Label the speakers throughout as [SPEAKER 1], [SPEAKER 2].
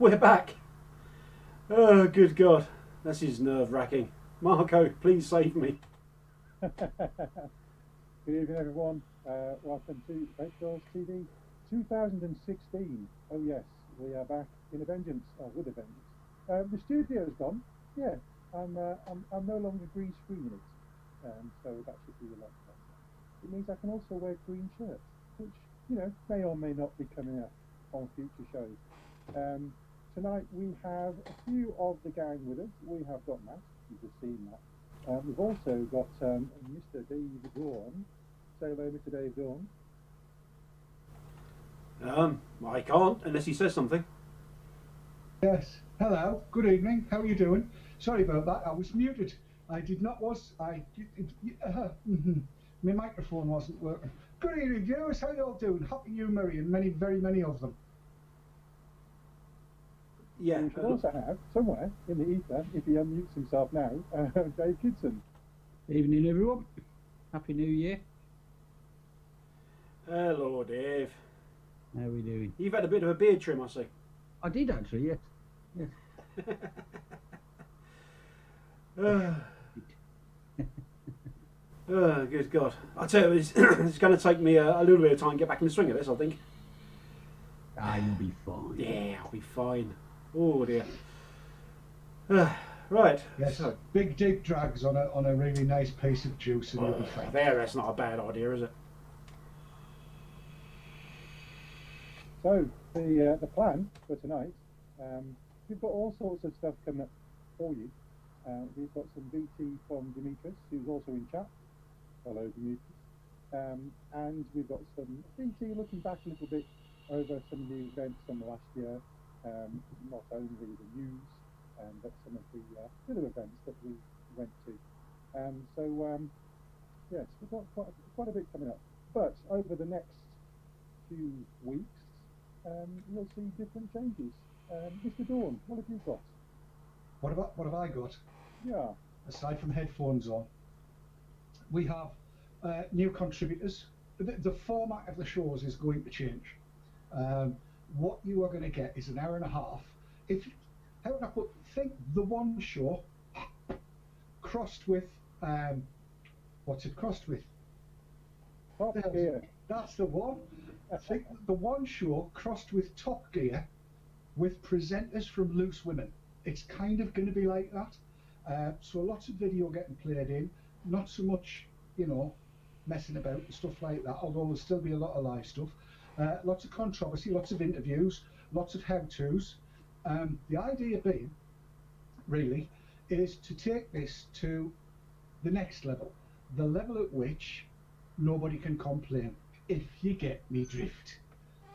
[SPEAKER 1] we're back. Oh, good God. This is nerve-wracking. Marco, please save me.
[SPEAKER 2] Good evening, everyone. Welcome to VTTV TV 2016. Oh yes, we are back in a vengeance, with a vengeance. The studio's gone. Yeah, I'm no longer green screening it, so that should be a lot better. It means I can also wear green shirts, which may or may not be coming up on future shows. Tonight we have a few of the gang with us. We have got Matt, you've just seen that. We've also got Mr. Dave Dawn. Say hello, Mr. Dave Dawn.
[SPEAKER 1] I can't unless he says something.
[SPEAKER 3] Yes. Hello. Good evening. How are you doing? Sorry about that. I was muted. I did not my microphone wasn't working. Good evening, viewers. How you all doing? Happy New Year and many, very many of them.
[SPEAKER 2] Yeah. We should also have somewhere in the ether, if he unmutes himself now, Dave Kidson.
[SPEAKER 4] Evening, everyone. Happy New Year.
[SPEAKER 1] Hello, Dave.
[SPEAKER 4] How are we doing?
[SPEAKER 1] You've had a bit of a beard trim, I see.
[SPEAKER 4] I did actually, yes.
[SPEAKER 1] Oh, good God. I tell you, it's going to take me a little bit of time to get back in the swing of this, I think.
[SPEAKER 4] I'll be fine.
[SPEAKER 1] Yeah, I'll be fine. Oh, dear. Right.
[SPEAKER 3] Yes, so, big deep drags on a really nice piece of juice and you'll be fine.
[SPEAKER 1] That's not a bad idea, is it?
[SPEAKER 2] So, the plan for tonight, we've got all sorts of stuff coming up for you. We've got some VT from Demetrius, who's also in chat. Hello, Demetrius. And we've got some VT looking back a little bit over some of the events from last year, not only the news, but some of the other events that we went to. Yes, we've got quite a bit coming up. But over the next few weeks, you'll see different changes. Mr. Dawn, what have you got?
[SPEAKER 3] What have I got?
[SPEAKER 2] Yeah.
[SPEAKER 3] Aside from headphones on, we have new contributors. The format of the shows is going to change. What you are going to get is an hour and a half. How would I think the one show crossed with what's it crossed with?
[SPEAKER 2] Top Gear.
[SPEAKER 3] That's the one. I think the one show crossed with Top Gear with presenters from Loose Women. It's kind of going to be like that. So lots of video getting played in, not so much, messing about and stuff like that, although there'll still be a lot of live stuff. Lots of controversy, lots of interviews, lots of how-tos. The idea being, really, is to take this to the next level, the level at which nobody can complain, if you get me drift.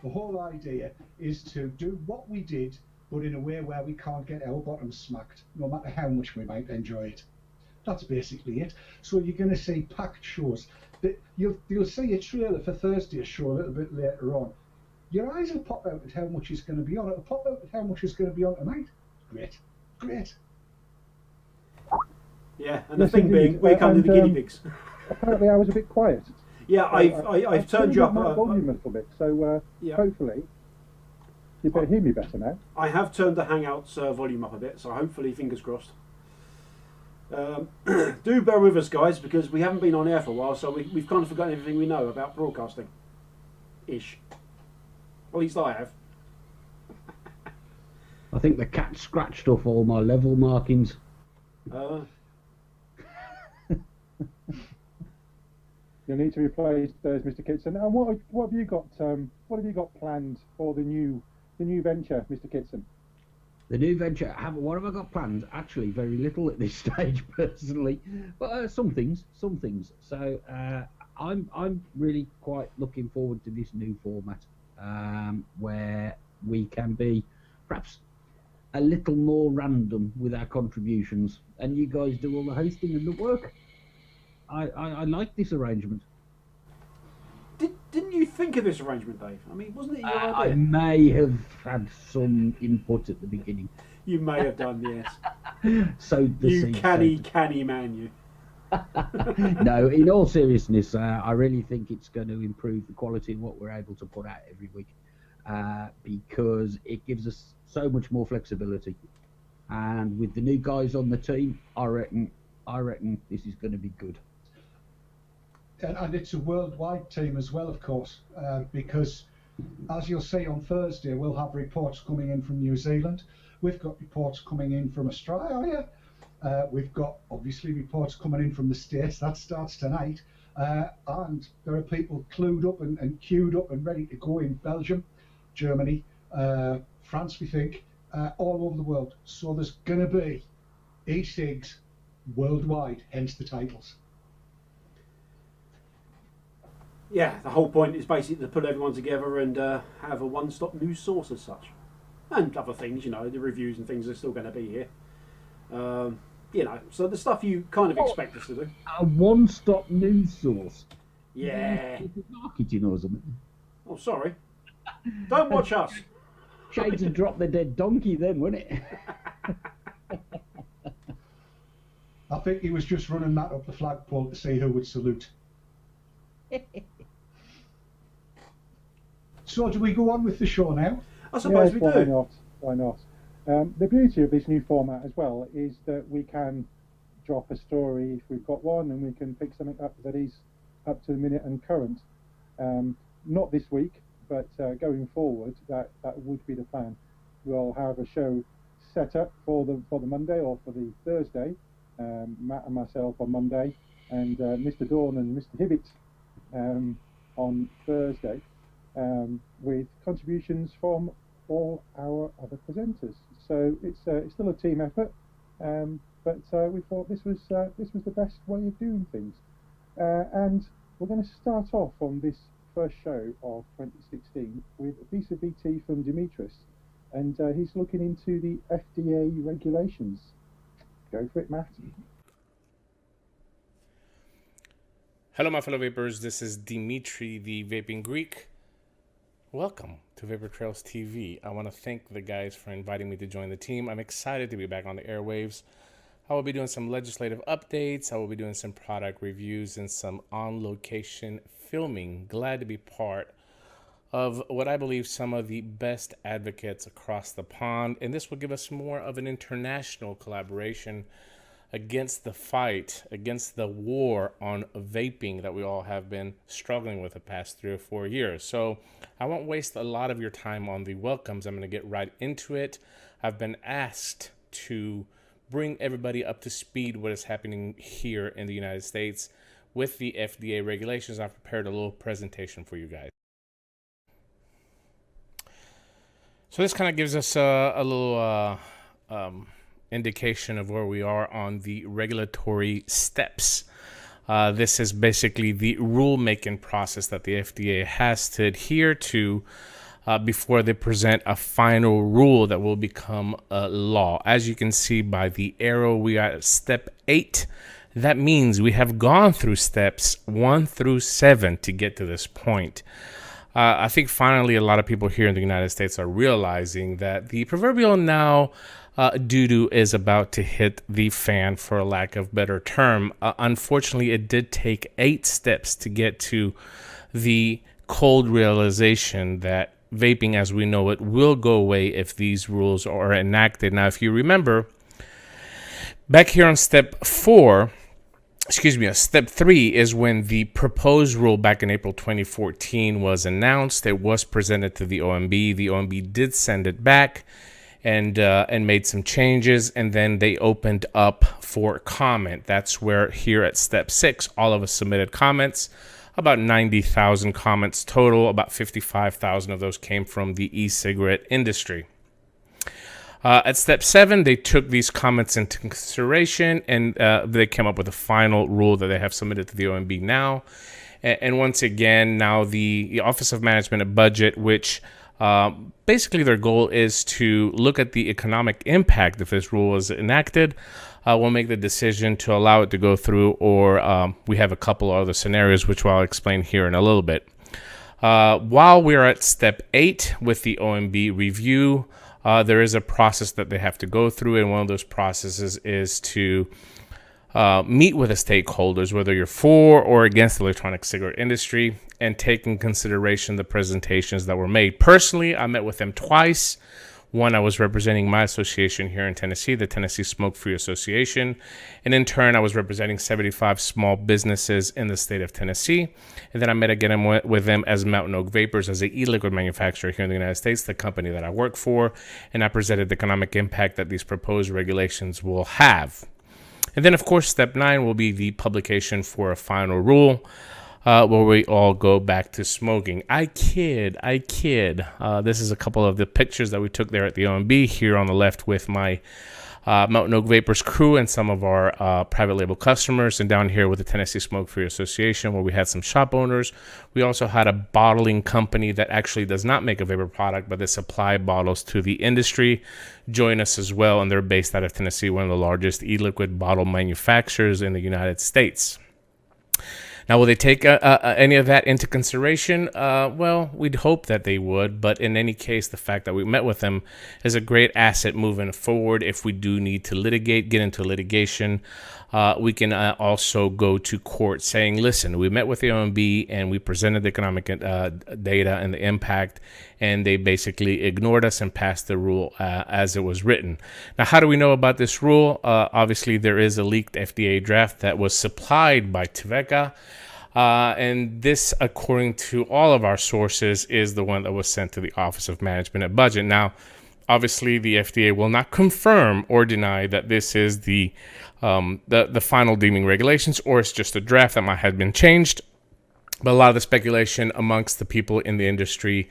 [SPEAKER 3] The whole idea is to do what we did, but in a way where we can't get our bottoms smacked, no matter how much we might enjoy it. That's basically it. So you're going to see packed shows. You'll see a trailer for Thursday's show a little bit later on. Your eyes will pop out at how much is going to be on. It'll pop out at how much is going to be on tonight. Great.
[SPEAKER 1] Yeah, and the thing being, we can't do the guinea pigs.
[SPEAKER 2] Apparently I was a bit quiet.
[SPEAKER 1] Yeah, I've turned you up
[SPEAKER 2] my volume a little bit, so
[SPEAKER 1] yeah.
[SPEAKER 2] Hopefully you better hear me better now.
[SPEAKER 1] I have turned the Hangouts volume up a bit, so hopefully, fingers crossed. Do bear with us, guys, because we haven't been on air for a while, so we've kind of forgotten everything we know about broadcasting. Ish. At least I have.
[SPEAKER 4] I think the cat scratched off all my level markings.
[SPEAKER 2] You'll need to replace those, Mr. Kitson. And what have you got? What have you got planned for the new venture, Mr. Kitson?
[SPEAKER 4] The new venture. What have I got planned? Actually, very little at this stage, personally. But some things. So I'm really quite looking forward to this new format, where we can be perhaps a little more random with our contributions, and you guys do all the hosting and the work. I like this arrangement.
[SPEAKER 1] Didn't you think of this arrangement, Dave? I mean, wasn't it your idea?
[SPEAKER 4] I may have had some input at the beginning.
[SPEAKER 1] You may have done, yes.
[SPEAKER 4] So
[SPEAKER 1] you canny man, you.
[SPEAKER 4] No, in all seriousness, I really think it's going to improve the quality of what we're able to put out every week, because it gives us so much more flexibility. And with the new guys on the team, I reckon this is going to be good.
[SPEAKER 3] And it's a worldwide team as well, of course, because as you'll see on Thursday, we'll have reports coming in from New Zealand. We've got reports coming in from Australia. We've got obviously reports coming in from the States. That starts tonight. And there are people clued up and queued up and ready to go in Belgium, Germany, France, we think, all over the world. So there's going to be e-cigs worldwide, hence the titles.
[SPEAKER 1] Yeah, the whole point is basically to put everyone together and have a one-stop news source as such. And other things, the reviews and things are still going to be here. So the stuff you kind of expect us to do.
[SPEAKER 4] A one-stop news source.
[SPEAKER 1] Yeah.
[SPEAKER 4] Marketing or something.
[SPEAKER 1] Oh, sorry. Don't watch us.
[SPEAKER 4] Shades and drop the dead donkey then, wouldn't it?
[SPEAKER 3] I think he was just running that up the flagpole to see who would salute. So do we go on with the show now?
[SPEAKER 1] I suppose we do.
[SPEAKER 2] Why not? Why not? The beauty of this new format as well is that we can drop a story if we've got one, and we can pick something up that is up to the minute and current. Not this week, but going forward, that would be the plan. We'll have a show set up for the Monday or for the Thursday. Matt and myself on Monday, and Mr. Dawn and Mr. Hibbett on Thursday, with contributions from all our other presenters. So it's still a team effort, but we thought this was the best way of doing things. And we're going to start off on this first show of 2016 with a piece of VT from Dimitris, and he's looking into the FDA regulations. Go for it, Matt.
[SPEAKER 5] Hello, my fellow vapors. This is Dimitri, the Vaping Greek. Welcome to Vapor Trails TV. I want to thank the guys for inviting me to join the team. I'm excited to be back on the airwaves. I will be doing some legislative updates. I will be doing some product reviews and some on-location filming. Glad to be part of what I believe some of the best advocates across the pond. And this will give us more of an international collaboration against the fight, against the war on vaping that we all have been struggling with the past 3 or 4 years. So I won't waste a lot of your time on the welcomes. I'm going to get right into it. I've been asked to bring everybody up to speed what is happening here in the United States with the FDA regulations. I've prepared a little presentation for you guys. So this kind of gives us a little indication of where we are on the regulatory steps. This is basically the rule-making process that the FDA has to adhere to before they present a final rule that will become a law. As you can see by the arrow, we are at step 8. That means we have gone through steps 1 through 7 to get to this point. I think finally a lot of people here in the United States are realizing that the proverbial now doo-doo is about to hit the fan, for a lack of better term. Unfortunately, it did take 8 steps to get to the cold realization that vaping as we know it will go away if these rules are enacted. Now, if you remember, back here on step 3 is when the proposed rule back in April 2014 was announced. It was presented to the OMB. The OMB did send it back and made some changes, and then they opened up for comment. That's where here at step 6, all of us submitted comments. About 90,000 comments total. About 55,000 of those came from the e-cigarette industry. At step 7, they took these comments into consideration, and they came up with a final rule that they have submitted to the OMB now. And once again, now the Office of Management and Budget, which basically their goal is to look at the economic impact if this rule is enacted, will make the decision to allow it to go through, or we have a couple of other scenarios, which I'll explain here in a little bit. While we're at step 8 with the OMB review, there is a process that they have to go through, and one of those processes is to meet with the stakeholders, whether you're for or against the electronic cigarette industry, and take in consideration the presentations that were made. Personally, I met with them twice. One, I was representing my association here in Tennessee, the Tennessee Smoke-Free Association. And in turn, I was representing 75 small businesses in the state of Tennessee. And then I met again with them as Mountain Oak Vapors, as an e-liquid manufacturer here in the United States, the company that I work for. And I presented the economic impact that these proposed regulations will have. And then, of course, step 9 will be the publication for a final rule, where we all go back to smoking. I kid. This is a couple of the pictures that we took there at the OMB, here on the left with my Mountain Oak Vapors crew and some of our private label customers, and down here with the Tennessee Smoke-Free Association, where we had some shop owners. We also had a bottling company that actually does not make a vapor product, but they supply bottles to the industry, join us as well, and they're based out of Tennessee, one of the largest e-liquid bottle manufacturers in the United States. Now, will they take any of that into consideration? Well, we'd hope that they would, but in any case, the fact that we met with them is a great asset moving forward. If we do need to get into litigation, we can also go to court saying, listen, we met with the OMB and we presented the economic data and the impact, and they basically ignored us and passed the rule as it was written. Now, how do we know about this rule? Obviously, there is a leaked FDA draft that was supplied by Tveka. And this, according to all of our sources, is the one that was sent to the Office of Management and Budget. Now, obviously, the FDA will not confirm or deny that this is the final deeming regulations, or it's just a draft that might have been changed. But a lot of the speculation amongst the people in the industry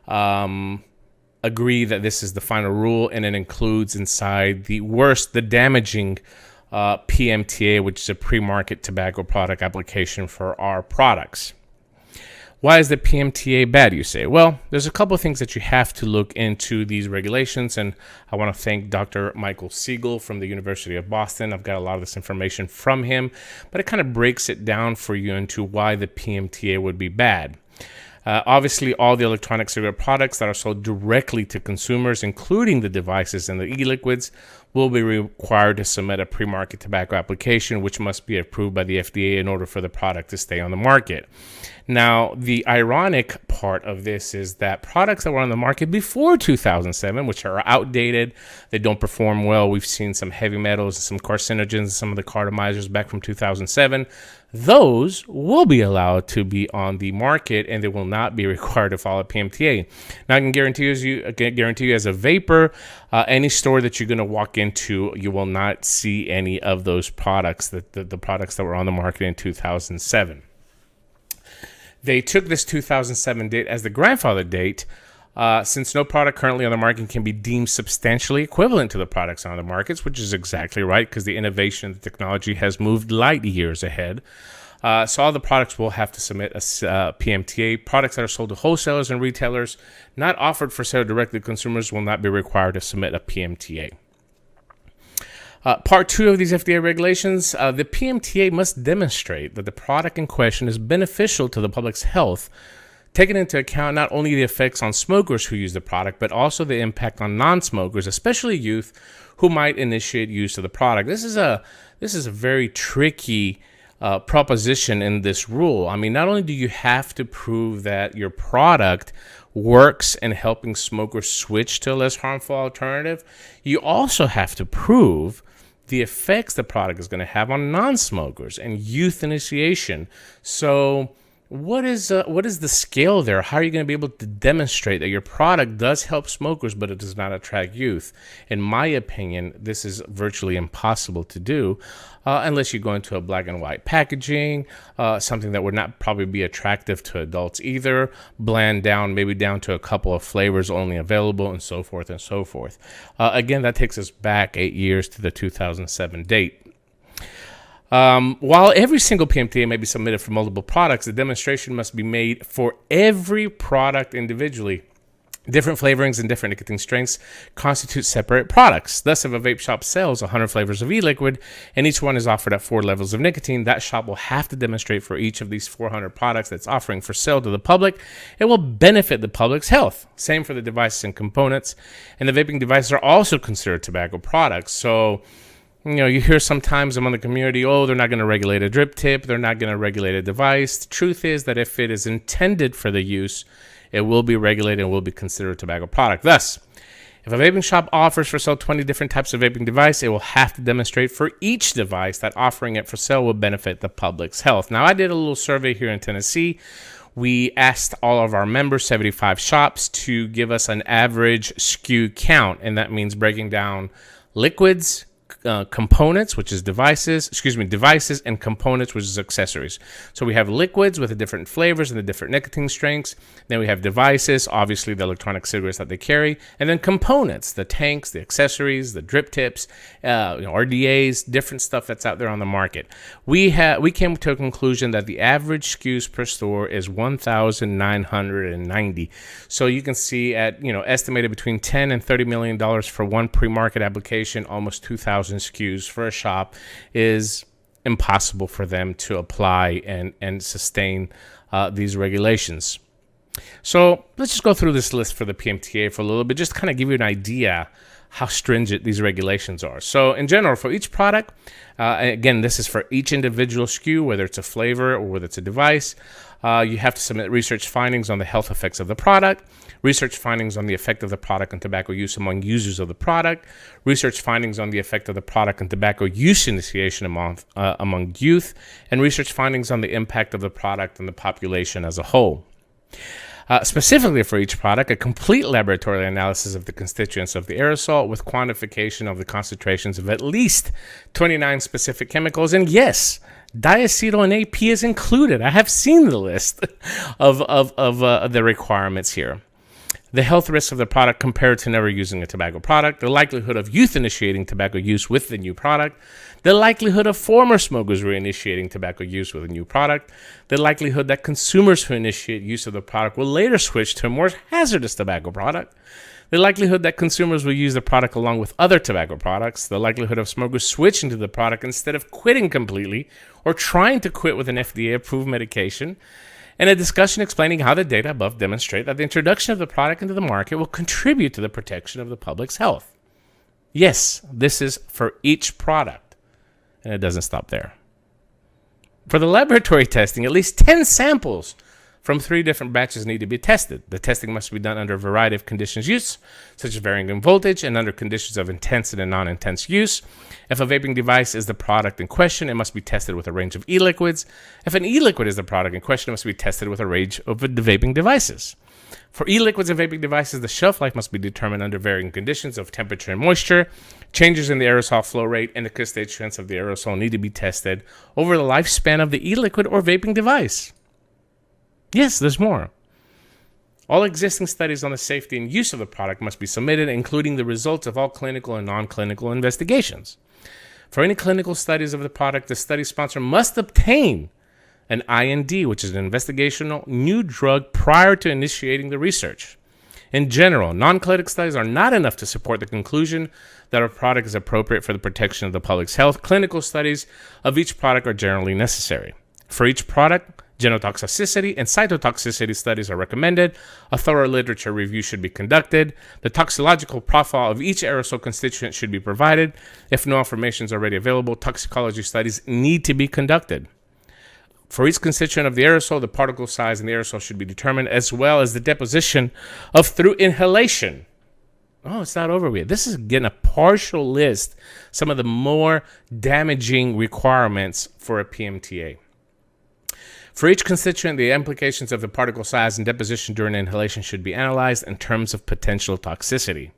[SPEAKER 5] agree that this is the final rule, and it includes inside the damaging PMTA, which is a pre-market tobacco product application for our products. Why is the PMTA bad, you say? Well, there's a couple of things that you have to look into these regulations, and I want to thank Dr. Michael Siegel from the University of Boston. I've got a lot of this information from him, but it kind of breaks it down for you into why the PMTA would be bad. Obviously, all the electronic cigarette products that are sold directly to consumers, including the devices and the e-liquids, will be required to submit a pre-market tobacco application, which must be approved by the FDA in order for the product to stay on the market. Now, the ironic part of this is that products that were on the market before 2007, which are outdated, they don't perform well. We've seen some heavy metals, some carcinogens, some of the cartomizers back from 2007. Those will be allowed to be on the market, and they will not be required to follow PMTA. Now, I can guarantee you as a vapor, any store that you're going to walk into, you will not see any of those products, the products that were on the market in 2007. They took this 2007 date as the grandfather date, since no product currently on the market can be deemed substantially equivalent to the products on the markets, which is exactly right, because the innovation of the technology has moved light years ahead. So all the products will have to submit a PMTA. Products that are sold to wholesalers and retailers, not offered for sale directly to consumers, will not be required to submit a PMTA. Part 2 of these FDA regulations, the PMTA must demonstrate that the product in question is beneficial to the public's health, taking into account not only the effects on smokers who use the product, but also the impact on non-smokers, especially youth, who might initiate use of the product. This is a very tricky proposition in this rule. I mean, not only do you have to prove that your product works in helping smokers switch to a less harmful alternative, you also have to prove the effects the product is going to have on non-smokers and youth initiation. So what is the scale there? How are you going to be able to demonstrate that your product does help smokers, but it does not attract youth? In my opinion, this is virtually impossible to do unless you go into a black and white packaging, something that would not probably be attractive to adults either, bland down, maybe down to a couple of flavors only available, and so forth and so forth. Again, that takes us back 8 years to the 2007 date. While every single PMTA may be submitted for multiple products, the demonstration must be made for every product individually. Different flavorings and different nicotine strengths constitute separate products. Thus, if a vape shop sells 100 flavors of e-liquid and each one is offered at 4 levels of nicotine, that shop will have to demonstrate for each of these 400 products that's offering for sale to the public, it will benefit the public's health. Same for the devices and components. And the vaping devices are also considered tobacco products. So, you hear sometimes among the community, they're not going to regulate a drip tip, they're not going to regulate a device. The truth is that if it is intended for the use, it will be regulated and will be considered a tobacco product. Thus, If a vaping shop offers for sale 20 different types of vaping device, it will have to demonstrate for each device that offering it for sale will benefit the public's health. Now, I did a little survey here in Tennessee. We asked all of our members, 75 shops, to give us an average SKU count, and that means breaking down liquids, components, which is devices, and components, which is accessories. So we have liquids with the different flavors and the different nicotine strengths. Then we have devices, obviously the electronic cigarettes that they carry, and then components, the tanks, the accessories, the drip tips, RDAs, different stuff that's out there on the market. We came to a conclusion that the average SKUs per store is 1,990. So you can see at estimated between $10 and $30 million for one pre-market application, almost 2,000 SKUs for a shop is impossible for them to apply and sustain these regulations. So let's just go through this list for the PMTA for a little bit, just to kind of give you an idea how stringent these regulations are. So in general, for each product, again, this is for each individual SKU, whether it's a flavor or whether it's a device, you have to submit research findings on the health effects of the product, research findings on the effect of the product on tobacco use among users of the product, research findings on the effect of the product on tobacco use initiation among youth, and research findings on the impact of the product on the population as a whole. Specifically for each product, a complete laboratory analysis of the constituents of the aerosol with quantification of the concentrations of at least 29 specific chemicals. And yes, diacetyl and AP is included. I have seen the list of the requirements here. The health risks of the product compared to never using a tobacco product, the likelihood of youth initiating tobacco use with the new product, the likelihood of former smokers reinitiating tobacco use with a new product, the likelihood that consumers who initiate use of the product will later switch to a more hazardous tobacco product, the likelihood that consumers will use the product along with other tobacco products, the likelihood of smokers switching to the product instead of quitting completely or trying to quit with an FDA-approved medication, and a discussion explaining how the data above demonstrate that the introduction of the product into the market will contribute to the protection of the public's health. Yes, this is for each product, and it doesn't stop there. For the laboratory testing, at least 10 samples from 3 different batches need to be tested. The testing must be done under a variety of conditions use, such as varying in voltage and under conditions of intense and non-intense use. If a vaping device is the product in question, it must be tested with a range of e-liquids. If an e-liquid is the product in question, it must be tested with a range of the vaping devices. For e-liquids and vaping devices, the shelf life must be determined under varying conditions of temperature and moisture. Changes in the aerosol flow rate and the constituents of the aerosol need to be tested over the lifespan of the e-liquid or vaping device. Yes, there's more. All existing studies on the safety and use of the product must be submitted, including the results of all clinical and non-clinical investigations. For any clinical studies of the product, the study sponsor must obtain an IND, which is an investigational new drug, prior to initiating the research. In general, non-clinical studies are not enough to support the conclusion that a product is appropriate for the protection of the public's health. Clinical studies of each product are generally necessary. For each product, genotoxicity and cytotoxicity studies are recommended. A thorough literature review should be conducted. The toxicological profile of each aerosol constituent should be provided. If no information is already available, toxicology studies need to be conducted. For each constituent of the aerosol, the particle size in the aerosol should be determined, as well as the deposition of through inhalation. Oh, it's not over yet. This is, again, a partial list, some of the more damaging requirements for a PMTA. For each constituent, the implications of the particle size and deposition during inhalation should be analyzed in terms of potential toxicity.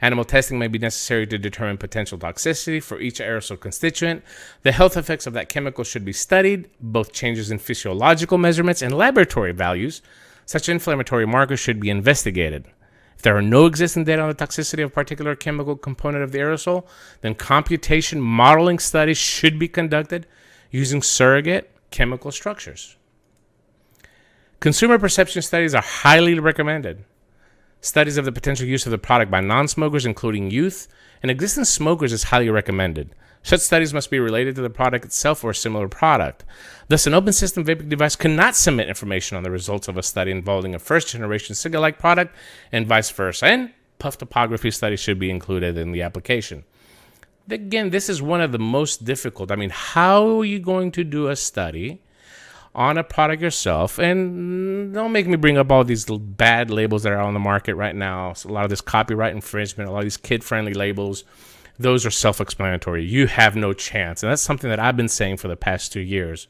[SPEAKER 5] Animal testing may be necessary to determine potential toxicity for each aerosol constituent. The health effects of that chemical should be studied. Both changes in physiological measurements and laboratory values, such inflammatory markers, should be investigated. If there are no existing data on the toxicity of a particular chemical component of the aerosol, then computation modeling studies should be conducted using surrogate chemical structures. Consumer perception studies are highly recommended. Studies of the potential use of the product by non-smokers, including youth and existing smokers, is highly recommended. Such studies must be related to the product itself or a similar product. Thus, an open system vaping device cannot submit information on the results of a study involving a first-generation cigarette-like product and vice versa. And puff topography studies should be included in the application. Again, this is one of the most difficult. I mean, how are you going to do a study on a product yourself, and don't make me bring up all these bad labels that are on the market right now. So a lot of this copyright infringement, a lot of these kid-friendly labels, those are self-explanatory. You have no chance. And that's something that I've been saying for the past 2 years.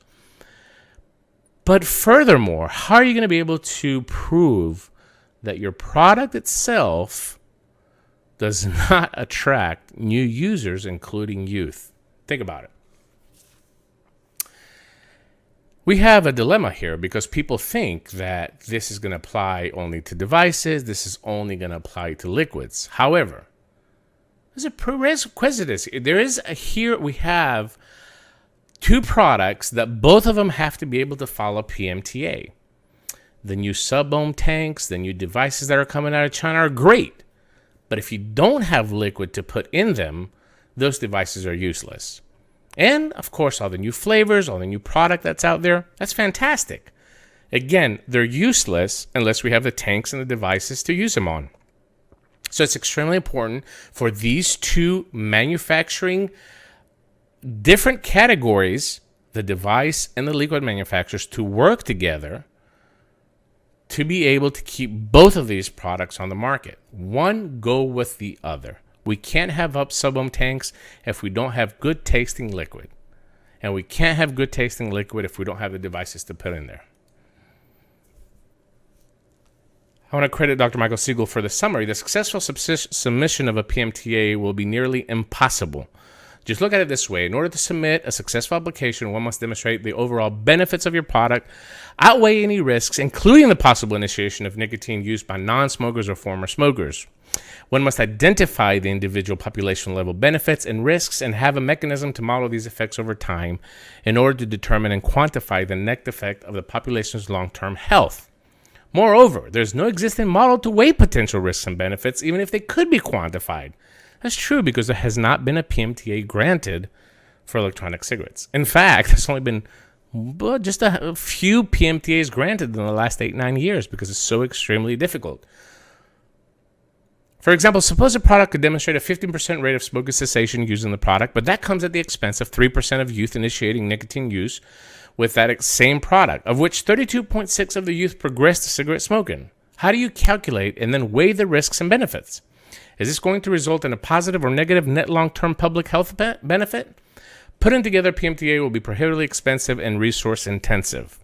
[SPEAKER 5] But furthermore, how are you going to be able to prove that your product itself does not attract new users, including youth? Think about it. We have a dilemma here because people think that this is going to apply only to devices. This is only going to apply to liquids. However, there's a prerequisite. Here we have two products that both of them have to be able to follow PMTA. The new sub-ohm tanks, the new devices that are coming out of China are great. But if you don't have liquid to put in them, those devices are useless. And, of course, all the new flavors, all the new product that's out there, that's fantastic. Again, they're useless unless we have the tanks and the devices to use them on. So it's extremely important for these two manufacturing different categories, the device and the liquid manufacturers, to work together to be able to keep both of these products on the market. One go with the other. We can't have up sub-ohm tanks if we don't have good tasting liquid. And we can't have good tasting liquid if we don't have the devices to put in there. I want to credit Dr. Michael Siegel for the summary. The successful submission of a PMTA will be nearly impossible. Just look at it this way. In order to submit a successful application, one must demonstrate the overall benefits of your product, outweigh any risks, including the possible initiation of nicotine use by non-smokers or former smokers. One must identify the individual population level benefits and risks and have a mechanism to model these effects over time in order to determine and quantify the net effect of the population's long-term health. Moreover, there's no existing model to weigh potential risks and benefits, even if they could be quantified. That's true because there has not been a PMTA granted for electronic cigarettes. In fact, there's only been just a few PMTAs granted in the last 8-9 years because it's so extremely difficult. For example, suppose a product could demonstrate a 15% rate of smoking cessation using the product, but that comes at the expense of 3% of youth initiating nicotine use with that same product, of which 32.6% of the youth progress to cigarette smoking. How do you calculate and then weigh the risks and benefits? Is this going to result in a positive or negative net long-term public health benefit? Putting together PMTA will be prohibitively expensive and resource intensive.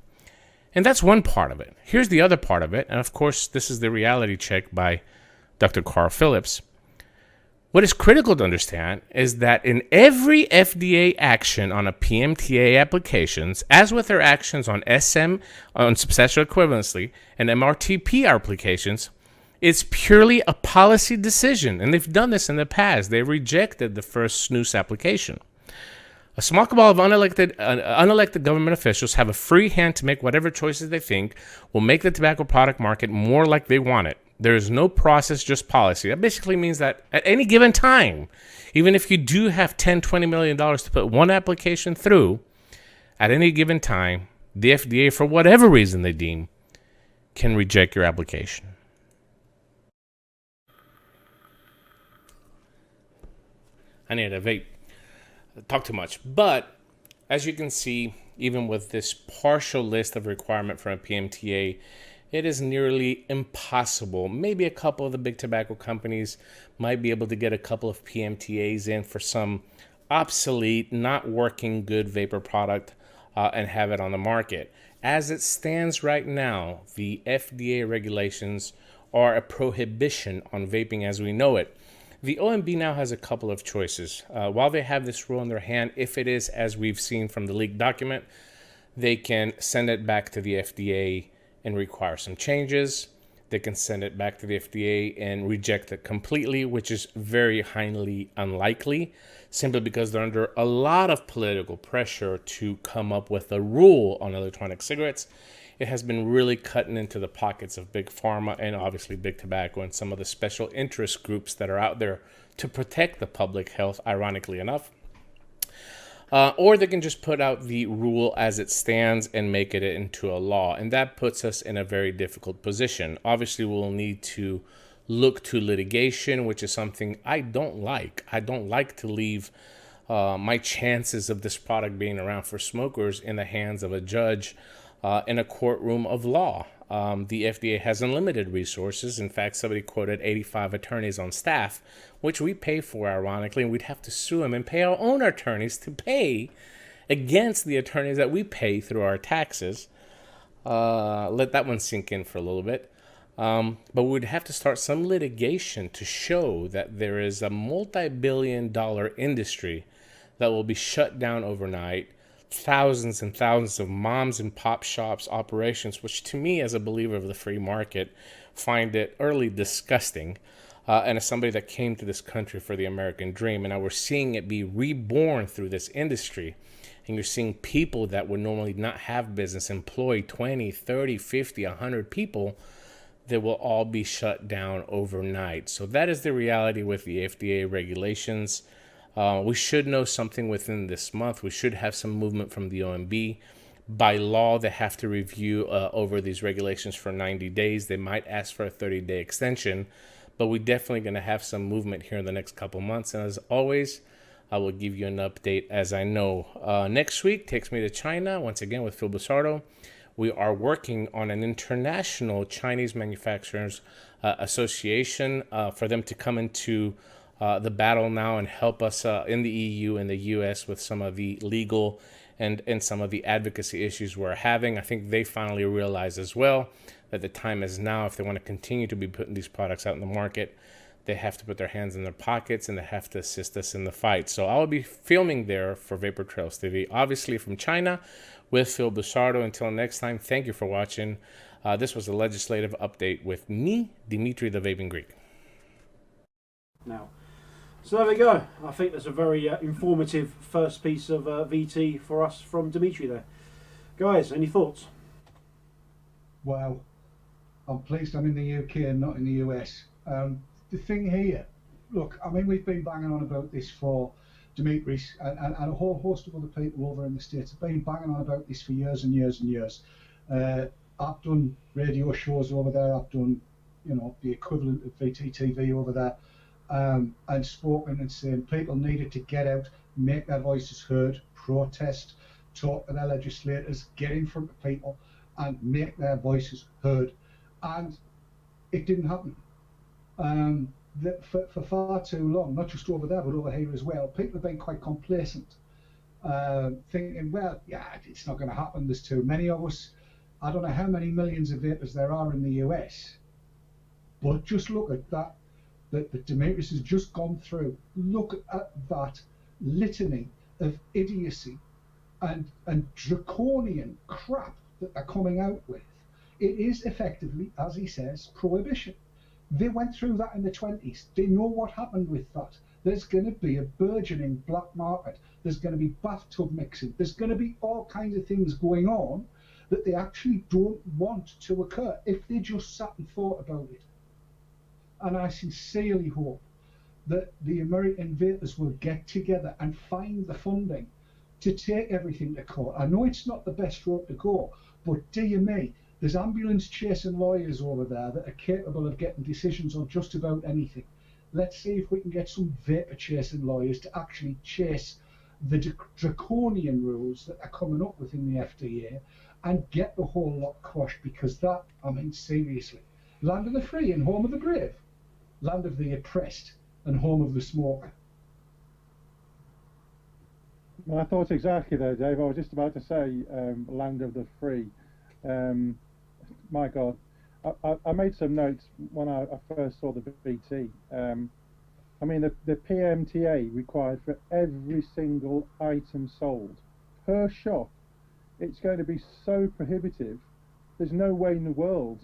[SPEAKER 5] And that's one part of it. Here's the other part of it, and of course, this is the reality check by Dr. Carl Phillips. What is critical to understand is that in every FDA action on a PMTA applications, as with their actions on on substantial equivalency, and MRTP applications, it's purely a policy decision. And they've done this in the past. They rejected the first snus application. A small cabal of unelected government officials have a free hand to make whatever choices they think will make the tobacco product market more like they want it. There is no process, just policy. That basically means that at any given time, even if you do have $10, $20 million to put one application through, at any given time, the FDA, for whatever reason they deem, can reject your application. I need a vape. Talk too much. But as you can see, even with this partial list of requirement for a PMTA, it is nearly impossible. Maybe a couple of the big tobacco companies might be able to get a couple of PMTAs in for some obsolete, not working good vapor product and have it on the market. As it stands right now, the FDA regulations are a prohibition on vaping as we know it. The OMB now has a couple of choices. While they have this rule in their hand, if it is as we've seen from the leaked document, they can send it back to the FDA and require some changes. They can send it back to the FDA and reject it completely, which is very highly unlikely, simply because they're under a lot of political pressure to come up with a rule on electronic cigarettes. It has been really cutting into the pockets of big pharma and obviously big tobacco and some of the special interest groups that are out there to protect the public health, ironically enough. Or they can just put out the rule as it stands and make it into a law. And that puts us in a very difficult position. Obviously, we'll need to look to litigation, which is something I don't like. I don't like to leave my chances of this product being around for smokers in the hands of a judge in a courtroom of law. The FDA has unlimited resources. In fact, somebody quoted 85 attorneys on staff, which we pay for, ironically, and we'd have to sue them and pay our own attorneys to pay against the attorneys that we pay through our taxes. Let that one sink in for a little bit. But we'd have to start some litigation to show that there is a multi-billion-dollar industry that will be shut down overnight. Thousands and thousands of moms and pop shops operations, which to me, as a believer of the free market, find it utterly disgusting. And as somebody that came to this country for the American dream, and now we're seeing it be reborn through this industry. And you're seeing people that would normally not have business employ 20, 30, 50, 100 people that will all be shut down overnight. So that is the reality with the FDA regulations. We should know something within this month. We should have some movement from the OMB. By law, they have to review over these regulations for 90 days. They might ask for a 30-day extension, but we're definitely going to have some movement here in the next couple months. And as always, I will give you an update as I know. Next week takes me to China, once again with Phil Busardo. We are working on an international Chinese manufacturers association for them to come into the battle now and help us in the EU and the US with some of the legal and some of the advocacy issues we're having. I think they finally realize as well that the time is now. If they want to continue to be putting these products out in the market, they have to put their hands in their pockets and they have to assist us in the fight. So I'll be filming there for Vapor Trails TV, obviously from China with Phil Busardo. Until next time, thank you for watching. This was a legislative update with me, Dimitri the Vaping Greek.
[SPEAKER 1] Now, so there we go. I think that's a very informative first piece of VT for us from Dimitri there. Guys, any thoughts?
[SPEAKER 3] Well, I'm pleased I'm in the UK and not in the US. The thing here, look, I mean, we've been banging on about this for Dimitris and a whole host of other people over in the States have been banging on about this for years and years and years. I've done radio shows over there. I've done, you know, the equivalent of VTTV over there, and spoken and saying people needed to get out, make their voices heard, protest, talk to their legislators, get in front of people and make their voices heard. And it didn't happen. For far too long, not just over there but over here as well, people have been quite complacent, thinking, well, yeah, it's not going to happen, there's too many of us. I don't know how many millions of vapers there are in the US, but just look at that Demetrius has just gone through. Look at that litany of idiocy and draconian crap that they're coming out with. It is effectively, as he says, prohibition. They went through that in the 20s. They know what happened with that. There's going to be a burgeoning black market. There's going to be bathtub mixing. There's going to be all kinds of things going on that they actually don't want to occur if they just sat and thought about it. And I sincerely hope that the American vapers will get together and find the funding to take everything to court. I know it's not the best road to go, but dear me, there's ambulance chasing lawyers over there that are capable of getting decisions on just about anything. Let's see if we can get some vapor chasing lawyers to actually chase the draconian rules that are coming up within the FDA and get the whole lot quashed, because that, I mean, seriously, land of the free and home of the brave, land of the oppressed and home of the smoker.
[SPEAKER 2] Well, I thought exactly though, Dave. I was just about to say land of the free. My God, I made some notes when I first saw the BT. I mean, the PMTA required for every single item sold per shop, it's going to be so prohibitive. There's no way in the world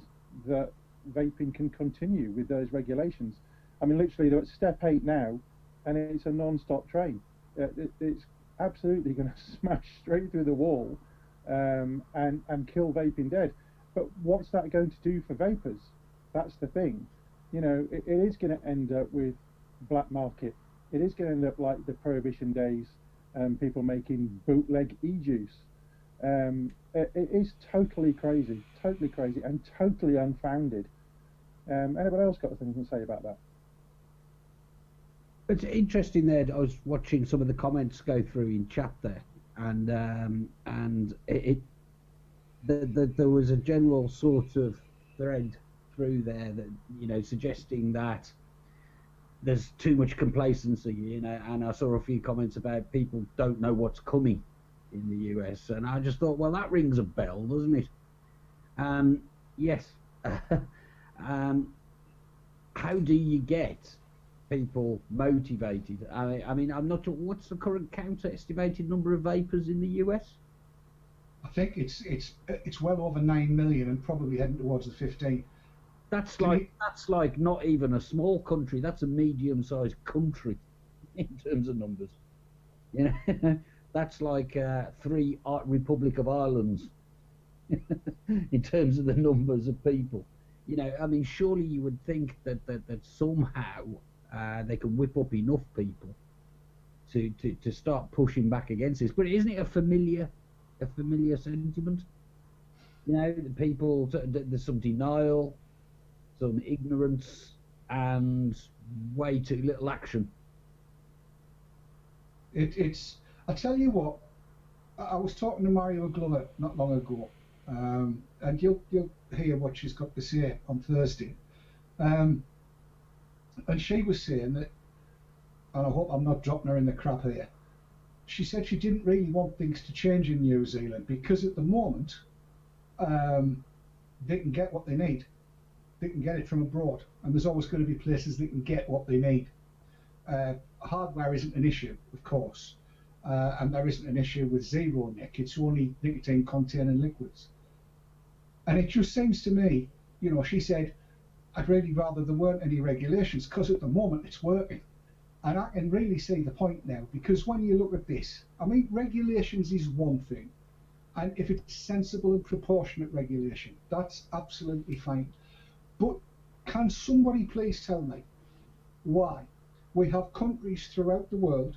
[SPEAKER 2] that vaping can continue with those regulations. I mean, literally, they're at step 8 now, and it's a non-stop train. It's absolutely going to smash straight through the wall and kill vaping dead. But what's that going to do for vapors? That's the thing. You know, it is going to end up with black market. It is going to end up like the prohibition days, people making bootleg e-juice. It is totally crazy, and totally unfounded. Anybody else got something to say about that?
[SPEAKER 4] It's interesting there. I was watching some of the comments go through in chat there, and there was a general sort of thread through there that, you know, suggesting that there's too much complacency, you know, and I saw a few comments about people don't know what's coming in the US, and I just thought, well, that rings a bell, doesn't it? Yes. How do you get people motivated? I mean, I'm not sure. What's the current count estimated number of vapors in the US?
[SPEAKER 3] I think it's well over 9 million and probably heading towards the 15.
[SPEAKER 4] That's like not even a small country. That's a medium-sized country in terms of numbers. You know, that's like 3 Republic of Irelands in terms of the numbers of people. You know, I mean, surely you would think that somehow they can whip up enough people to start pushing back against this. But isn't it a familiar sentiment? You know, the people, there's some denial, some ignorance, and way too little action.
[SPEAKER 3] I tell you what, I was talking to Mario Glover not long ago, and you'll hear what she's got to say on Thursday. And she was saying that, and I hope I'm not dropping her in the crap here, she said she didn't really want things to change in New Zealand because at the moment they can get what they need. They can get it from abroad, and there's always going to be places that can get what they need. Hardware isn't an issue, of course, and there isn't an issue with zero nick. It's only nicotine containing liquids. And it just seems to me, you know, she said, I'd really rather there weren't any regulations because at the moment it's working. And I can really see the point now, because when you look at this, I mean, regulations is one thing, and if it's sensible and proportionate regulation, that's absolutely fine. But can somebody please tell me why we have countries throughout the world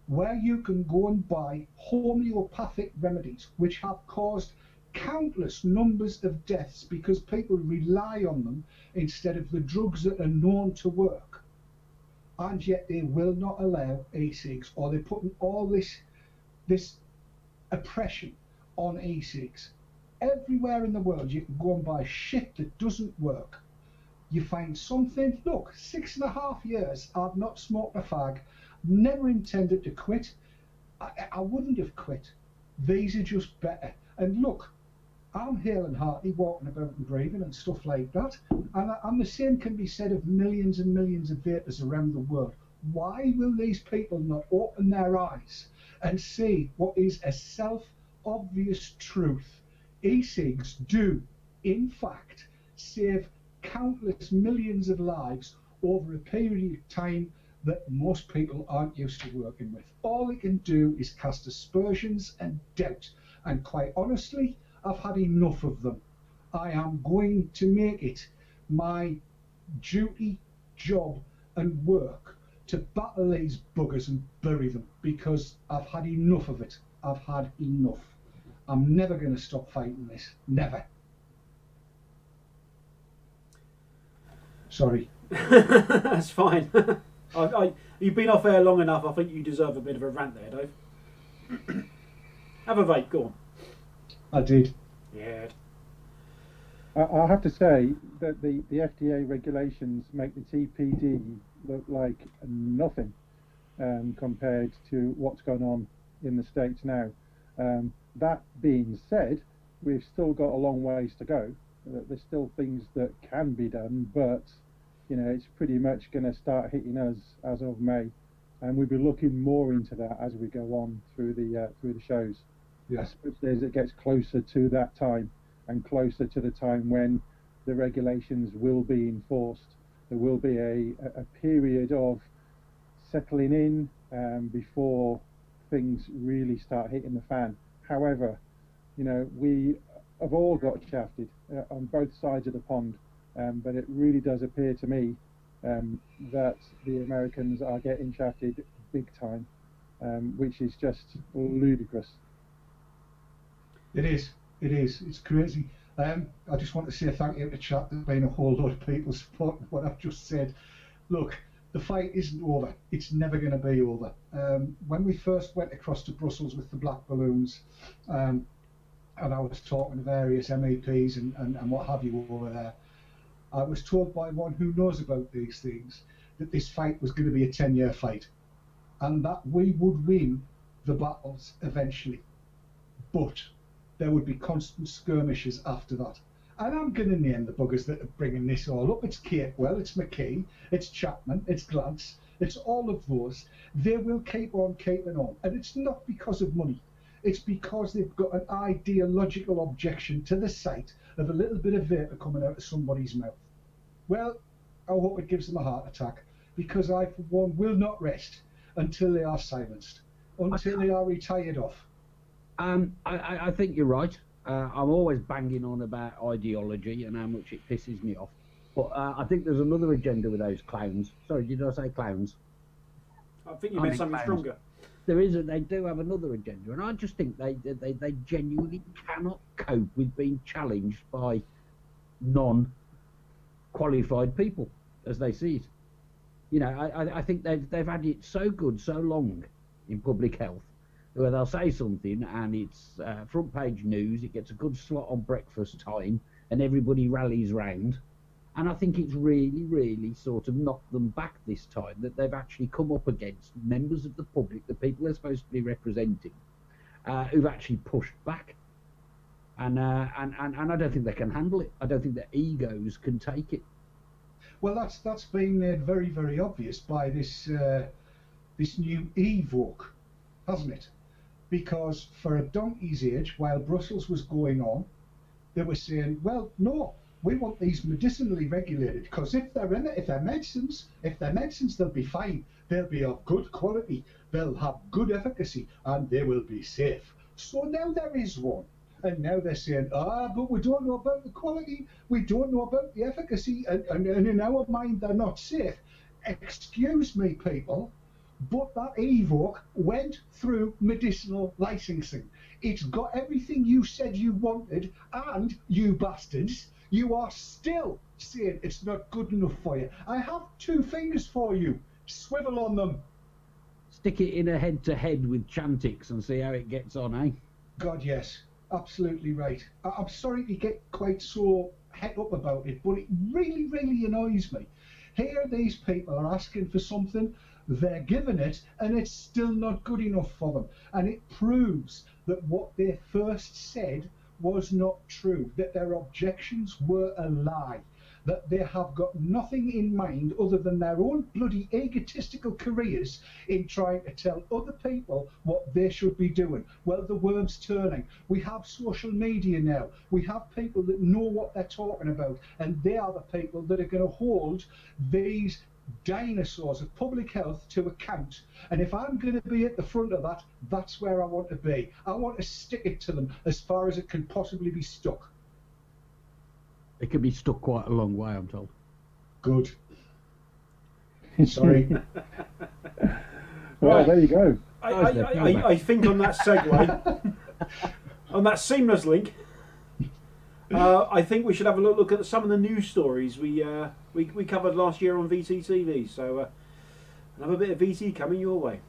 [SPEAKER 3] where you can go and buy homeopathic remedies which have caused countless numbers of deaths because people rely on them instead of the drugs that are known to work, and yet they will not allow e-cigs, or they're putting all this oppression on e-cigs. Everywhere in the world you can go and buy shit that doesn't work. You find something. Look, 6.5 years I've not smoked a fag, never intended to quit. I wouldn't have quit. These are just better. And look, I'm hale and hearty, walking about and breathing and stuff like that, and the same can be said of millions and millions of vapors around the world. Why will these people not open their eyes and see what is a self-obvious truth? E-cigs do, in fact, save countless millions of lives over a period of time that most people aren't used to working with. All it can do is cast aspersions and doubt, and quite honestly, I've had enough of them. I am going to make it my duty, job and work to battle these buggers and bury them, because I've had enough of it. I've had enough. I'm never going to stop fighting this. Never. Sorry.
[SPEAKER 1] That's fine. You've been off air long enough. I think you deserve a bit of a rant there, Dave. Have a vape, go on.
[SPEAKER 3] I did.
[SPEAKER 1] Yeah.
[SPEAKER 2] I have to say that the FDA regulations make the TPD look like nothing compared to what's going on in the States now. That being said, we've still got a long ways to go. There's still things that can be done, but you know, it's pretty much going to start hitting us as of May, and we'll be looking more into that as we go on through the shows.
[SPEAKER 3] Yeah.
[SPEAKER 2] Especially as it gets closer to that time, and closer to the time when the regulations will be enforced. There will be a period of settling in before things really start hitting the fan. However, you know, we have all got shafted on both sides of the pond, but it really does appear to me that the Americans are getting shafted big time, which is just ludicrous.
[SPEAKER 3] It is. It's crazy. I just want to say thank you to chat. There's been a whole lot of people supporting what I've just said. Look, the fight isn't over. It's never going to be over. When we first went across to Brussels with the black balloons, and I was talking to various MEPs and what have you over there, I was told by one who knows about these things that this fight was going to be a 10-year fight, and that we would win the battles eventually, but there would be constant skirmishes after that. And I'm going to name the buggers that are bringing this all up. It's Capewell, it's McKee, it's Chapman, it's Glance, it's all of those. They will keep on keeping on, and it's not because of money. It's because they've got an ideological objection to the sight of a little bit of vapour coming out of somebody's mouth. Well, I hope it gives them a heart attack, because I, for one, will not rest until they are silenced, until they are retired off.
[SPEAKER 4] I think you're right. I'm always banging on about ideology and how much it pisses me off. But I think there's another agenda with those clowns. Sorry, did I say clowns?
[SPEAKER 1] I think you meant something
[SPEAKER 4] clowns.
[SPEAKER 1] stronger.
[SPEAKER 4] They do have another agenda, and I just think they genuinely cannot cope with being challenged by non-qualified people, as they see it. You know, I think they've had it so good so long in public health, where they'll say something and it's front page news, it gets a good slot on breakfast time, and everybody rallies round. And I think it's really, really sort of knocked them back this time, that they've actually come up against members of the public, the people they're supposed to be representing, who've actually pushed back. And I don't think they can handle it. I don't think their egos can take it.
[SPEAKER 3] Well, that's been made very, very obvious by this this new e-voke, hasn't it? Because for a donkey's age, while Brussels was going on, they were saying, well, no, we want these medicinally regulated, because if they're medicines, they'll be fine. They'll be of good quality. They'll have good efficacy, and they will be safe. So now there is one. And now they're saying, but we don't know about the quality, we don't know about the efficacy, and in our mind they're not safe. Excuse me, people, but that evoke went through medicinal licensing. It's got everything you said you wanted, and you bastards, you are still saying it's not good enough for you. I have 2 fingers for you. Swivel on them.
[SPEAKER 4] Stick it in a head-to-head with Chantix and see how it gets on, eh?
[SPEAKER 3] God, yes. Absolutely right. I'm sorry to get quite so het up about it, but it really, really annoys me. Here these people are asking for something, they're giving it, and it's still not good enough for them. And it proves that what they first said was not true, that their objections were a lie, that they have got nothing in mind other than their own bloody egotistical careers in trying to tell other people what they should be doing. Well, the worm's turning. We have social media now. We have people that know what they're talking about, and they are the people that are going to hold these dinosaurs of public health to account. And if I'm going to be at the front of that, that's where I want to be. I want to stick it to them as far as it can possibly be stuck.
[SPEAKER 4] It can be stuck quite a long way, I'm told.
[SPEAKER 3] Good. Sorry.
[SPEAKER 2] Well, there you go.
[SPEAKER 1] I think on that segue, on that seamless link, I think we should have a look at some of the news stories we covered last year on VTTV. So another bit of VT coming your way.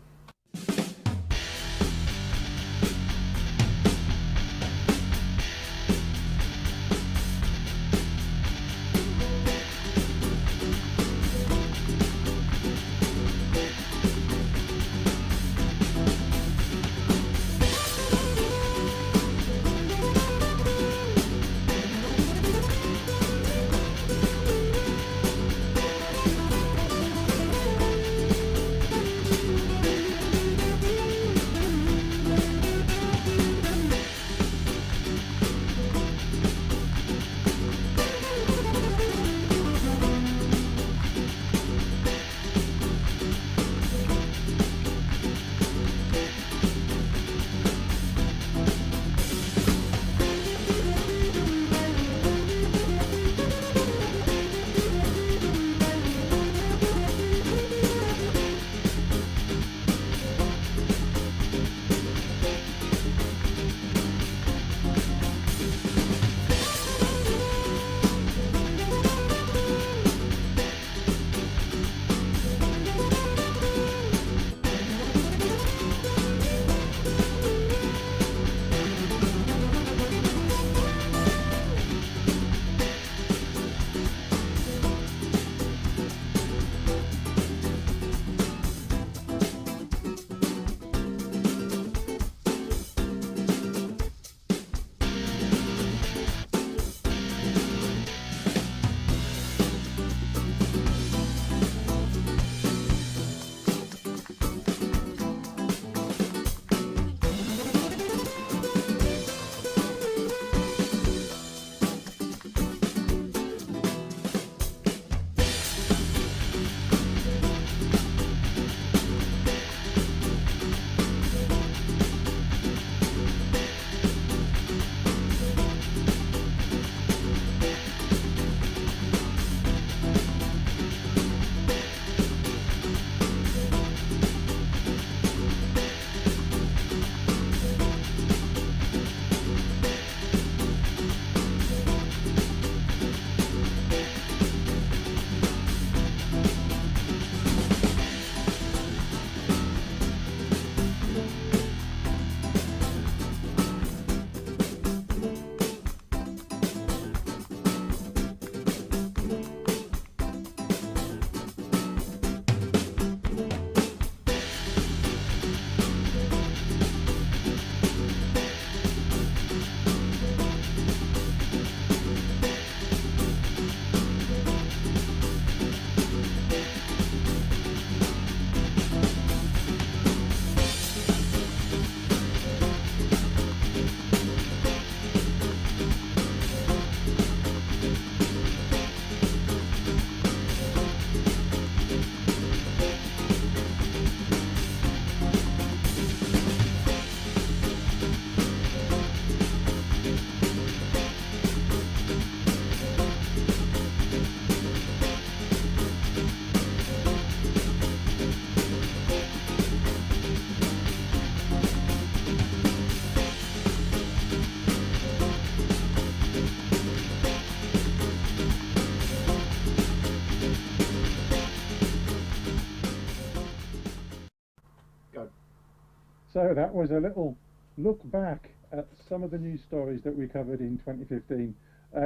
[SPEAKER 2] So that was a little look back at some of the news stories that we covered in 2015,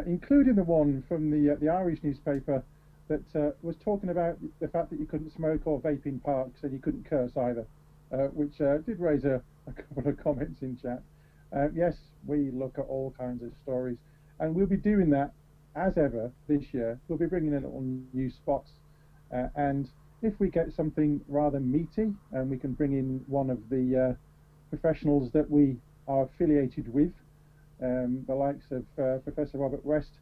[SPEAKER 2] including the one from the Irish newspaper that was talking about the fact that you couldn't smoke or vape in parks, and you couldn't curse either, which did raise a couple of comments in chat. Yes, we look at all kinds of stories, and we'll be doing that as ever this year. We'll be bringing in little new spots, and if we get something rather meaty, and we can bring in one of the professionals that we are affiliated with, the likes of Professor Robert West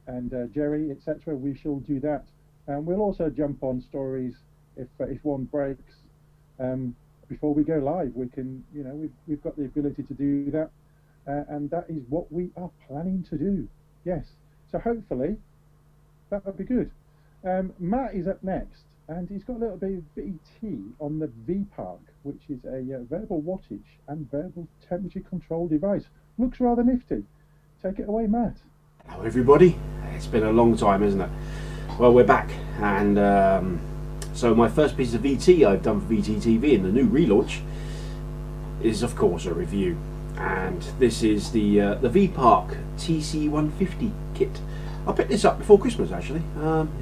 [SPEAKER 2] and Jerry, etc., we shall do that. And we'll also jump on stories if one breaks before we go live. We can, you know, we've got the ability to do that, and that is what we are planning to do. Yes. So hopefully that would be good. Matt is up next, and he's got a little bit of VT on the Vpark, which is a variable wattage and variable temperature control device. Looks rather nifty. Take it away, Matt.
[SPEAKER 1] Hello everybody. It's been a long time, isn't it? Well, we're back, and so my first piece of VT I've done for VTTV in the new relaunch is of course a review, and this is the Vpark TC150 kit. I picked this up before Christmas actually.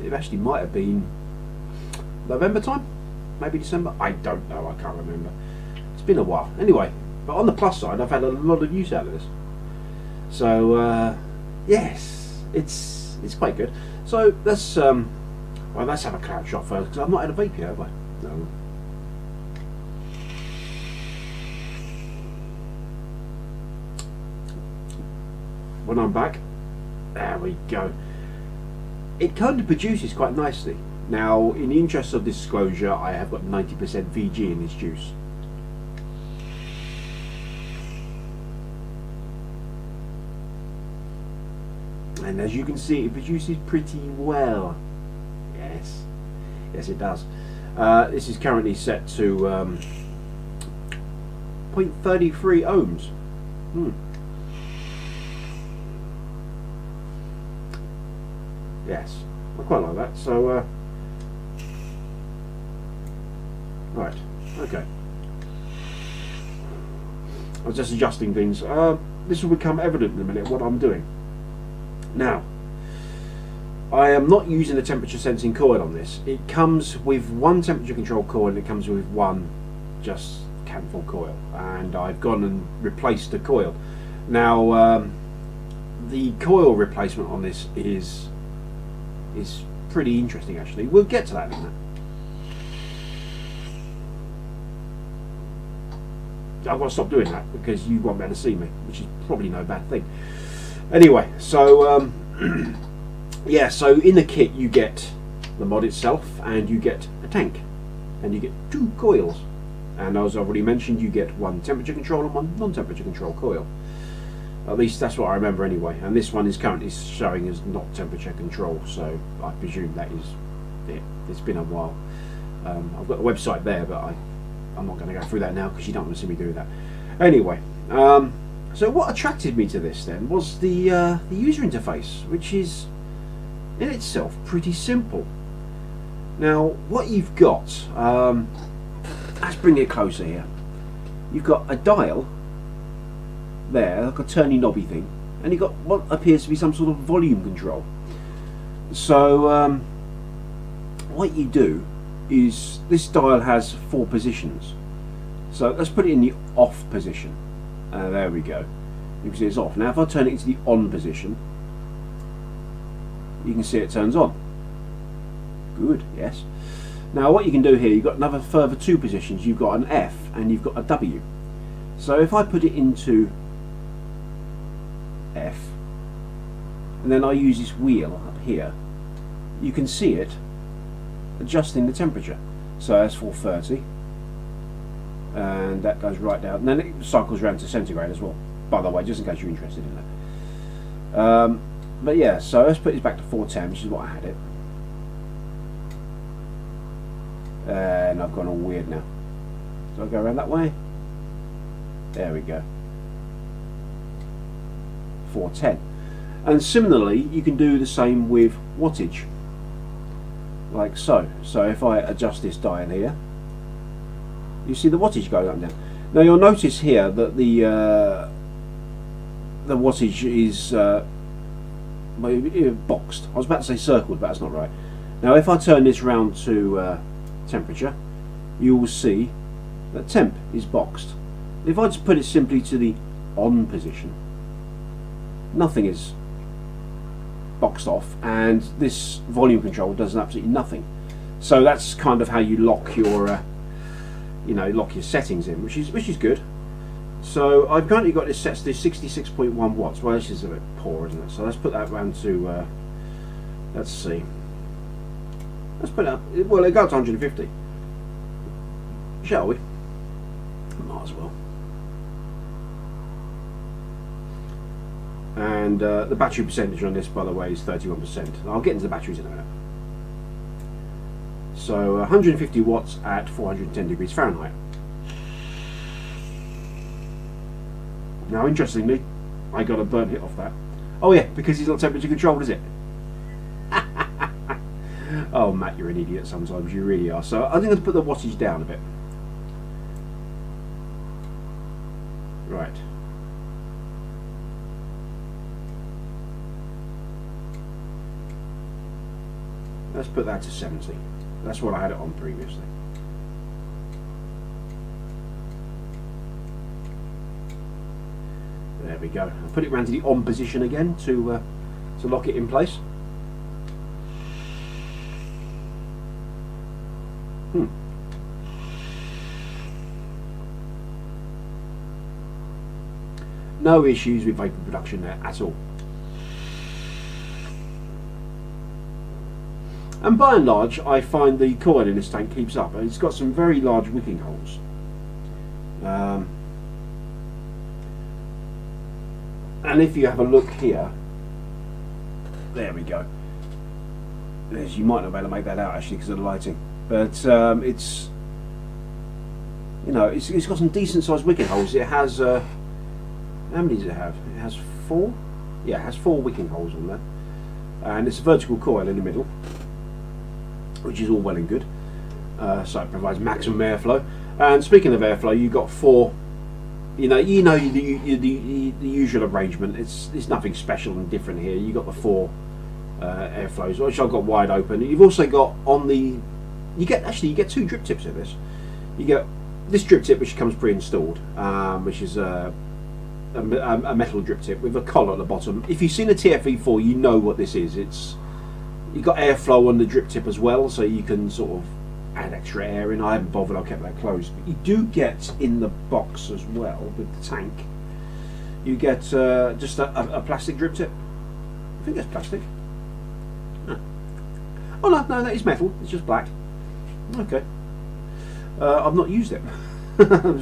[SPEAKER 1] It actually might have been November time, maybe December, I don't know, I can't remember. It's been a while. Anyway, but on the plus side, I've had a lot of use out of this. So yes, it's quite good. So let's well, let's have a cloud shot first, because I've not had a vape yet, have I? No. When I'm back, there we go. It kind of produces quite nicely. Now, in the interest of disclosure, I have got 90% VG in this juice. And as you can see, it produces pretty well. Yes, yes it does. This is currently set to 0.33 ohms. Yes, I quite like that. So, right, okay. I was just adjusting things. This will become evident in a minute what I'm doing. Now, I am not using a temperature sensing coil on this. It comes with one temperature control coil, and it comes with one just Canfor coil, and I've gone and replaced the coil. Now, the coil replacement on this is pretty interesting actually. We'll get to that in a minute. I've got to stop doing that because you won't be able to see me, which is probably no bad thing. Anyway, so yeah, so in the kit you get the mod itself, and you get a tank, and you get 2 coils, and as I've already mentioned, you get one temperature control and one non-temperature control coil. At least that's what I remember anyway, and this one is currently showing as not temperature control, so I presume that is it. It's been a while. I've got the website there, but I'm not going to go through that now because you don't want to see me do that. Anyway, so what attracted me to this then was the user interface, which is in itself pretty simple. Now, what you've got, let's bring it closer here. You've got a dial there, like a turny knobby thing, and you've got what appears to be some sort of volume control. So what you do is, this dial has 4 positions. So let's put it in the off position. There we go. You can see it's off. Now if I turn it into the on position, you can see it turns on. Good, yes. Now what you can do here, you've got another further 2 positions. You've got an F and you've got a W. So if I put it into F, and then I use this wheel up here, you can see it adjusting the temperature. So that's 430, and that goes right down, and then it cycles around to centigrade as well, by the way, just in case you're interested in that. But yeah, so let's put this back to 410, which is what I had it, and I've gone all weird now. So I go around that way, there we go, 410. And similarly you can do the same with wattage, like so. So if I adjust this dial here, you see the wattage goes up and down. Now you'll notice here that the wattage is boxed. I was about to say circled, but that's not right. Now if I turn this round to temperature, you will see that temp is boxed. If I just put it simply to the on position, nothing is boxed off, and this volume control does absolutely nothing. So that's kind of how you lock your lock your settings in, which is good. So I've currently got this set to 66.1 watts. Well, this is a bit poor, isn't it? So let's put that round to let's see, let's put it up, well, it goes to 150, shall we? Might as well. And the battery percentage on this, by the way, is 31%. I'll get into the batteries in a minute. So 150 watts at 410 degrees Fahrenheit. Now, interestingly, I got a burn hit off that. Oh yeah, because it's not temperature controlled, is it? Oh, Matt, you're an idiot sometimes. You really are. So I think I'll put the wattage down a bit. Right. Let's put that to 70. That's what I had it on previously. There we go. I'll put it round to the on position again to lock it in place. No issues with vapor production there at all. And by and large, I find the coil in this tank keeps up. It's got some very large wicking holes. And if you have a look here, there we go. As you might not be able to make that out actually because of the lighting, but it's, you know, it's got some decent sized wicking holes. It has how many does it have? It has 4. Yeah, it has 4 wicking holes on there, and it's a vertical coil in the middle, which is all well and good. So it provides maximum airflow. And speaking of airflow, you've got 4. You know the usual arrangement. It's nothing special and different here. You've got the 4 airflows, which I've got wide open. You've also got on the, you get 2 drip tips in this. You get this drip tip which comes pre-installed, which is a metal drip tip with a collar at the bottom. If you've seen a TFV4, you know what this is. You've got airflow on the drip tip as well, so you can sort of add extra air in. I haven't bothered, I kept that closed. But you do get in the box as well with the tank, you get just a plastic drip tip. I think that's plastic. Oh no, that is metal. It's just black. Okay. I've not used it,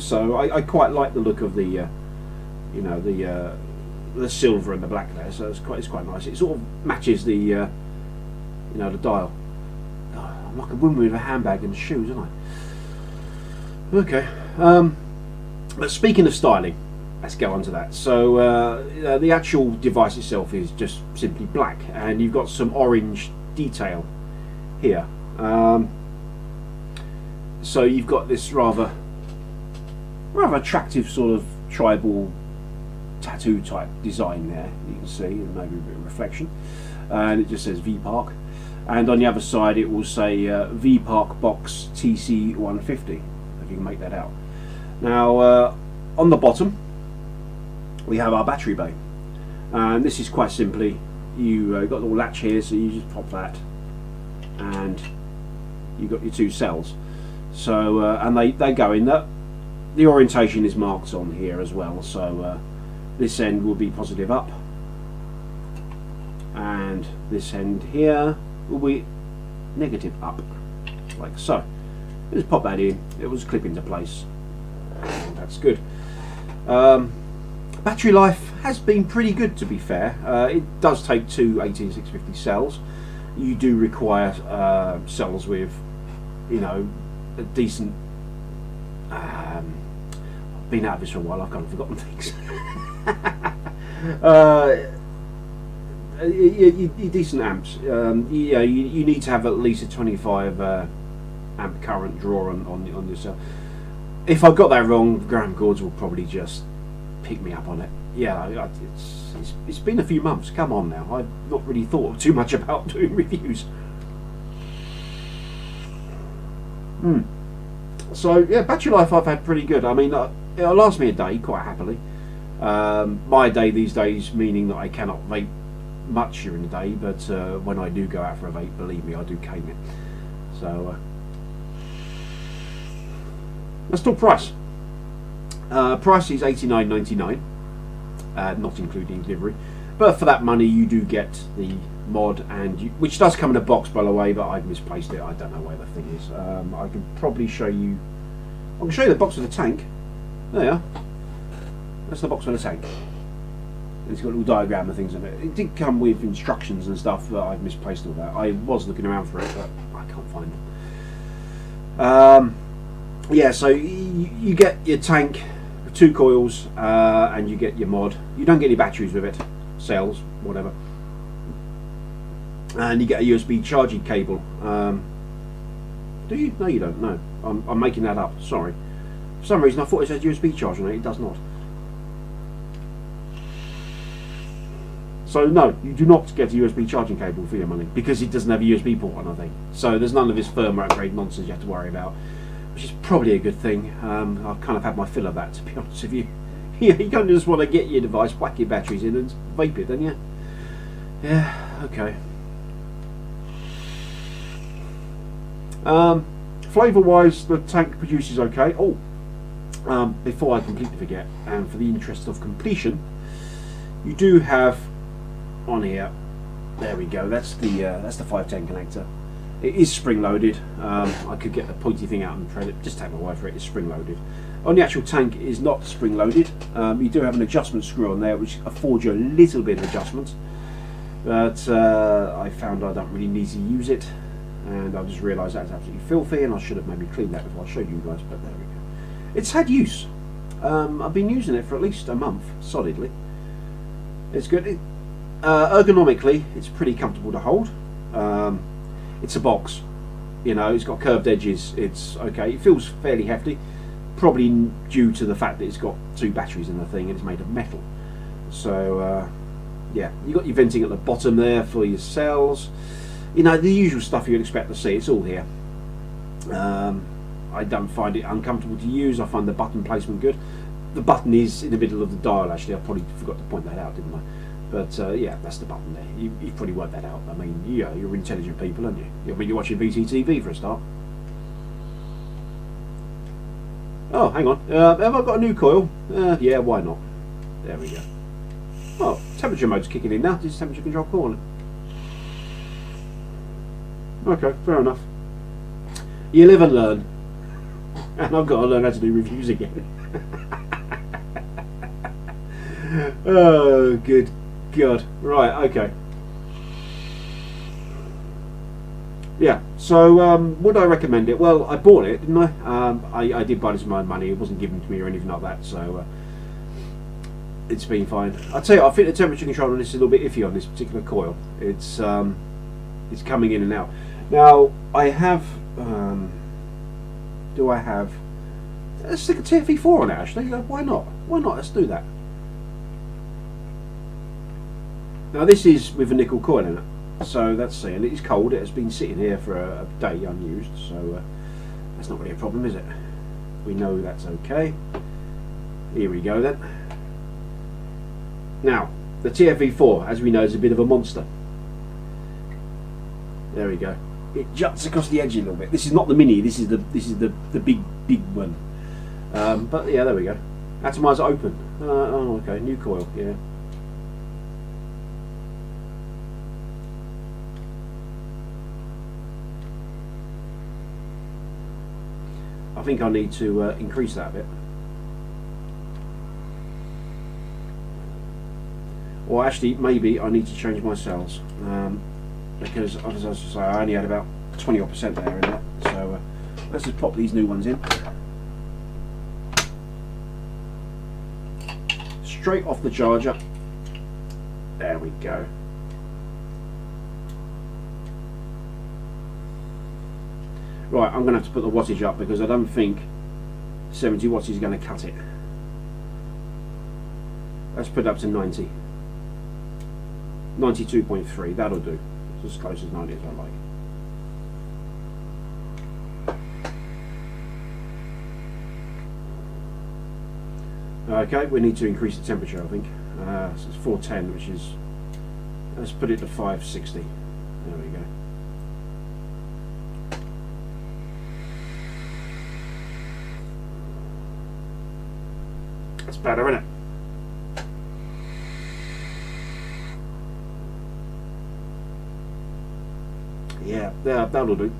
[SPEAKER 1] so I quite like the look of the the silver and the black there. So it's quite nice. It sort of matches the the dial. Oh, I'm like a woman with a handbag and shoes, aren't I? Okay. But speaking of styling, let's go on to that. So the actual device itself is just simply black, and you've got some orange detail here. So you've got this rather attractive sort of tribal tattoo type design there. You can see maybe a bit of reflection, and it just says Vpark. And on the other side it will say Vpark box TC150, if you can make that out. Now on the bottom we have our battery bay, and this is quite simply, you got the little latch here, so you just pop that and you've got your 2 cells. So and they go in that. The orientation is marked on here as well, so this end will be positive up and this end here will be negative up, like so. Just pop that in, it will just clip into place, and that's good. Battery life has been pretty good, to be fair. It does take 2 18650 cells. You do require cells with, a decent. I've been out of this for a while. I've kind of forgotten things. Decent amps. You need to have at least a 25 amp current draw on your cell. if I got that wrong, Graham Gould's will probably just pick me up on it. Yeah, it's been a few months. Come on now, I've not really thought too much about doing reviews. So yeah, battery life I've had pretty good. I mean, it'll last me a day quite happily. My day these days, meaning that I cannot vape much during the day, but when I do go out for a vape, believe me, I do cane it. So let's talk price. Price is $89.99, not including delivery. But for that money, you do get the mod, which does come in a box, by the way. But I've misplaced it. I don't know where the thing is. I can probably show you. I can show you the box with the tank. There you are. That's the box with the tank. It's got a little diagram and things in it. It did come with instructions and stuff, but I've misplaced all that. I was looking around for it, but I can't find it. Yeah, so you get your tank, 2 coils, and you get your mod. You don't get any batteries with it, cells, whatever. And you get a USB charging cable. Do you? No, you don't. No, I'm making that up. Sorry. For some reason, I thought it said USB charger on it. It does not. So no, you do not get a USB charging cable for your money because it doesn't have a USB port on, I think. So there's none of this firmware upgrade nonsense you have to worry about, which is probably a good thing. I've kind of had my fill of that, to be honest with you. You kind of just want to get your device, whack your batteries in and vape it, don't you? Yeah, okay. Flavour wise, the tank produces okay. Before I completely forget, and for the interest of completion, you do have on here, there we go, that's the 510 connector. It is spring loaded. I could get the pointy thing out and just take my word for it, it's spring loaded. On the actual tank, it is not spring loaded. You do have an adjustment screw on there which affords you a little bit of adjustment, but I found I don't really need to use it, and I just realised that's absolutely filthy, and I should have maybe cleaned that before I showed you guys, but there we go. It's had use. I've been using it for at least a month solidly. It's good. Ergonomically, it's pretty comfortable to hold. It's a box, you know, it's got curved edges, it's okay. It feels fairly hefty, probably due to the fact that it's got 2 batteries in the thing and it's made of metal. So yeah, you got your venting at the bottom there for your cells, you know, the usual stuff you'd expect to see. It's all here. I don't find it uncomfortable to use. I find the button placement good. The button is in the middle of the dial, actually. I probably forgot to point that out, didn't I? But yeah, that's the button there. You've probably worked that out. I mean, yeah, you're intelligent people, aren't you? I mean, you're watching VTTV for a start. Oh, hang on. Have I got a new coil? Yeah, why not? There we go. Oh, temperature mode's kicking in now. This is temperature control coil. Okay, fair enough. You live and learn. And I've got to learn how to do reviews again. Oh, good God. Right, okay. Yeah, so would I recommend it? Well, I bought it, didn't I? I did buy this with my own money. It wasn't given to me or anything like that, so it's been fine. I'll tell you, I think the temperature control on this is a little bit iffy on this particular coil. It's coming in and out. Now, I have... do I have... Let's stick a TFE4 on it, actually. Why not? Why not? Let's do that. Now, this is with a nickel coil in it. So, let's see. And it is cold. It has been sitting here for a day unused. So, that's not really a problem, is it? We know that's okay. Here we go, then. Now, the TFE4, as we know, is a bit of a monster. There we go. It juts across the edge a little bit. This is not the mini. This is the big one. But yeah, there we go. Atomizer open. Oh, okay. New coil. Yeah. I think I need to increase that a bit. Or actually, maybe I need to change my cells. Because, as I say, I only had about 20% there in it. So let's just pop these new ones in. Straight off the charger. There we go. Right, I'm going to have to put the wattage up because I don't think 70 watts is going to cut it. Let's put it up to 90. 92.3, that'll do. It's as close as 90 as I like. Okay, we need to increase the temperature, I think. So it's 410, which is, let's put it to 560. There we go. That's better, isn't it? Yeah, that'll do.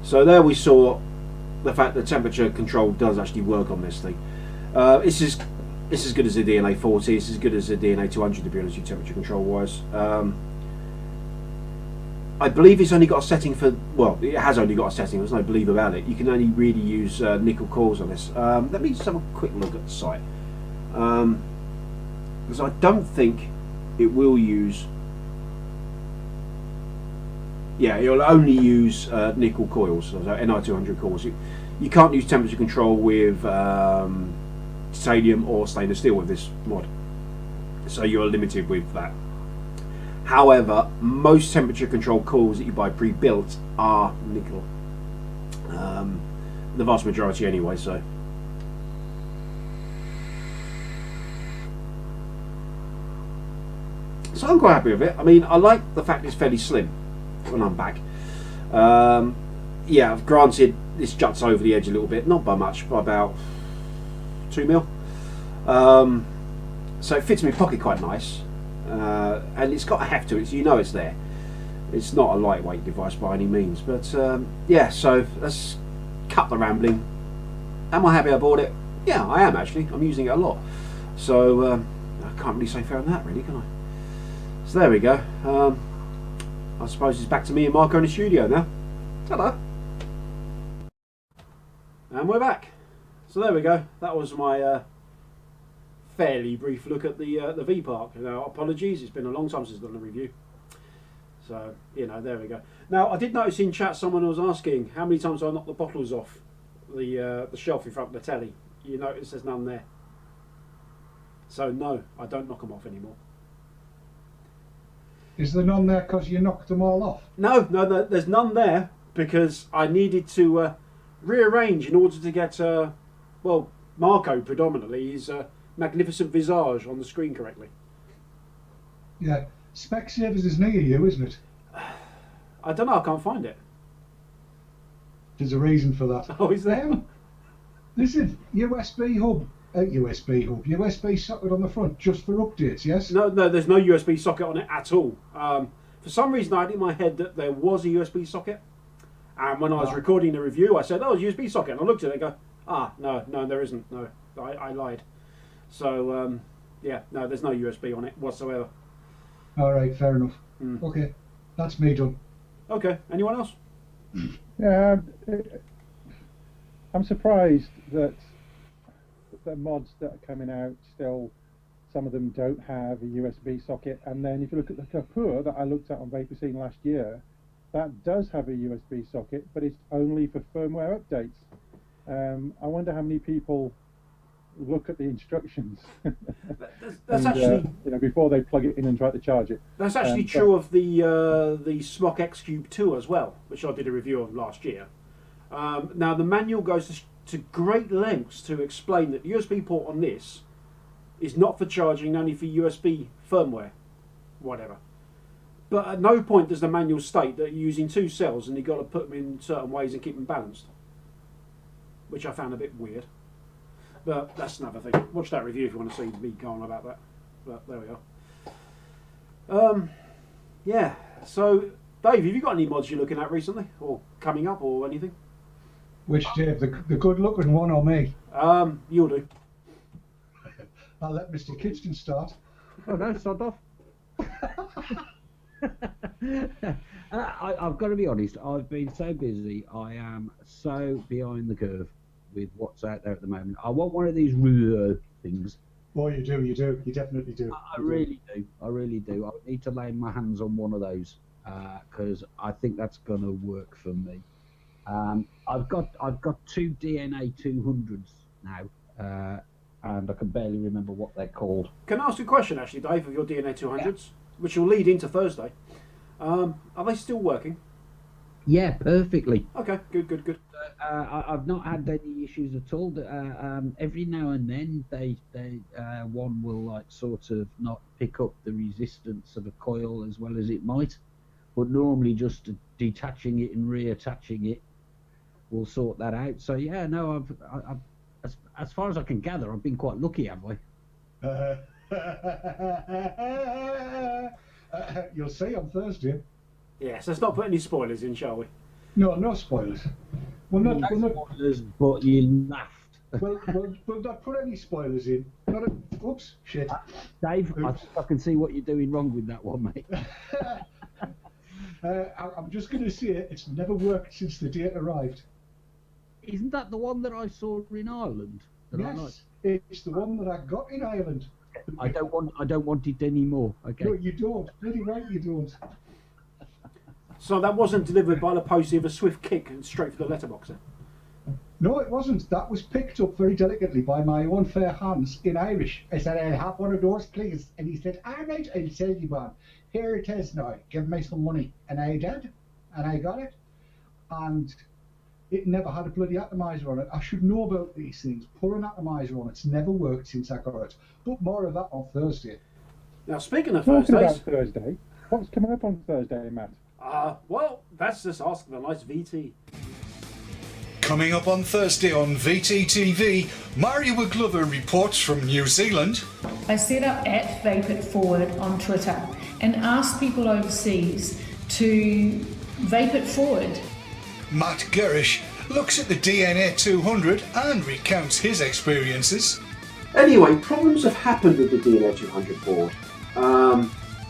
[SPEAKER 1] So there we saw the fact that temperature control does actually work on this thing. It's as good as the DNA 40. It's as good as the DNA 200 to be honest with you, temperature control wise. I believe it's only got a setting for, well, it has only got a setting, there's no believe about it. You can only really use nickel coils on this. Let me just have a quick look at the site. Because I don't think it will use, yeah, it'll only use nickel coils, so Ni200 coils. You can't use temperature control with titanium or stainless steel with this mod, so you're limited with that. However, most temperature control coils that you buy pre-built are nickel, the vast majority anyway. So I'm quite happy with it. I mean, I like the fact it's fairly slim when I'm back. Yeah, granted, this juts over the edge a little bit, not by much, by about 2 mil. So it fits in my pocket quite nice. And it's got a heft to it, so you know it's there. It's not a lightweight device by any means, but yeah, so let's cut the rambling. Am I happy I bought it? Yeah, I am actually. I'm using it a lot. So I can't really say fair on that, really, can I? So there we go. I suppose it's back to me and Marco in the studio now. Hello. And we're back. So there we go. That was my fairly brief look at the Vpark. Now, apologies, it's been a long time since I've done a review. So, you know, there we go. Now, I did notice in chat someone was asking how many times I knocked the bottles off the shelf in front of the telly. You notice there's none there. So, no, I don't knock them off anymore.
[SPEAKER 3] Is there none there because you knocked them all off?
[SPEAKER 1] No, there's none there because I needed to rearrange in order to get, well, Marco predominantly, his magnificent visage on the screen correctly.
[SPEAKER 3] Yeah, Specsavers is near you, isn't it?
[SPEAKER 1] I don't know, I can't find it.
[SPEAKER 3] There's a reason for that.
[SPEAKER 1] Oh, is there?
[SPEAKER 3] Listen, USB hub. USB socket on the front just for updates, yes?
[SPEAKER 1] No, there's no USB socket on it at all. For some reason I had in my head that there was a USB socket, and when I was recording the review I said, oh, it's a USB socket, and I looked at it and go, ah, no, there isn't, no, I lied. So, yeah, no, there's no USB on it whatsoever.
[SPEAKER 3] Alright, fair enough. Okay, that's me done.
[SPEAKER 1] Okay, anyone else?
[SPEAKER 2] Yeah, I'm surprised that the mods that are coming out still, some of them don't have a USB socket, and then if you look at the Kapur that I looked at on Vapor Scene last year, that does have a USB socket, but it's only for firmware updates. I wonder how many people look at the instructions
[SPEAKER 1] that's
[SPEAKER 2] and,
[SPEAKER 1] actually
[SPEAKER 2] you know, before they plug it in and try to charge it.
[SPEAKER 1] That's actually true of the Smok X Cube 2 as well, which I did a review of last year. Now the manual goes to great lengths to explain that the USB port on this is not for charging, only for USB firmware, whatever. But at no point does the manual state that you're using two cells and you've got to put them in certain ways and keep them balanced, which I found a bit weird. But that's another thing. Watch that review if you want to see me go on about that. But there we are. Yeah. So, Dave, have you got any mods you're looking at recently, or coming up, or anything?
[SPEAKER 3] Which Dave, the good-looking one or me?
[SPEAKER 1] You'll do.
[SPEAKER 3] I'll let Mr. Kitchen start.
[SPEAKER 4] Oh no, sod off. I've got to be honest, I've been so busy, I am so behind the curve with what's out there at the moment. I want one of these things.
[SPEAKER 3] Oh, you definitely do.
[SPEAKER 4] I really do. I need to lay my hands on one of those. because I think that's going to work for me. I've got two DNA 200s now, and I can barely remember what they're called.
[SPEAKER 1] Can I ask you a question, actually, Dave, of your DNA 200s, which will lead into Thursday? Are they still working?
[SPEAKER 4] Yeah, perfectly.
[SPEAKER 1] Okay, good.
[SPEAKER 4] I've not had any issues at all. Every now and then, they one will like sort of not pick up the resistance of a coil as well as it might, but normally just detaching it and reattaching it will sort that out. So yeah, no, I've as far as I can gather, I've been quite lucky, have I?
[SPEAKER 3] You'll see on Thursday.
[SPEAKER 1] Yes, let's not put any spoilers in, shall we?
[SPEAKER 3] No spoilers. We'll not
[SPEAKER 4] spoilers, but you laughed.
[SPEAKER 3] we'll not put any spoilers in. Oops, shit.
[SPEAKER 4] Dave, I can see what you're doing wrong with that one, mate.
[SPEAKER 3] I'm just going to say it's never worked since the day it arrived.
[SPEAKER 4] Isn't that the one that I saw in Ireland?
[SPEAKER 3] Yes, it's the one that I got in Ireland.
[SPEAKER 4] I don't want it anymore. Okay.
[SPEAKER 3] No, you don't. Bloody right, you don't.
[SPEAKER 1] So that wasn't delivered by the post of a swift kick and straight for the letterbox then?
[SPEAKER 3] No, it wasn't. That was picked up very delicately by my own fair hands in Irish. I said, I'll have one of those, please. And he said, all right, I'll sell you one. Here it is now. Give me some money. And I did. And I got it. And it never had a bloody atomizer on it. I should know about these things. Put an atomizer on it. It's never worked since I got it. But more of that on Thursday.
[SPEAKER 1] Now, speaking of
[SPEAKER 2] Talking
[SPEAKER 1] Thursdays...
[SPEAKER 2] about Thursday, what's coming up on Thursday, Matt?
[SPEAKER 1] Well, that's just asking the nice VT.
[SPEAKER 6] Coming up on Thursday on VTTV, Mario Glover reports from New Zealand.
[SPEAKER 7] I set up at Vapor Forward on Twitter and asked people overseas to vape it forward.
[SPEAKER 6] Matt Gerish looks at the DNA 200 and recounts his experiences.
[SPEAKER 1] Anyway, problems have happened with the DNA 200 board.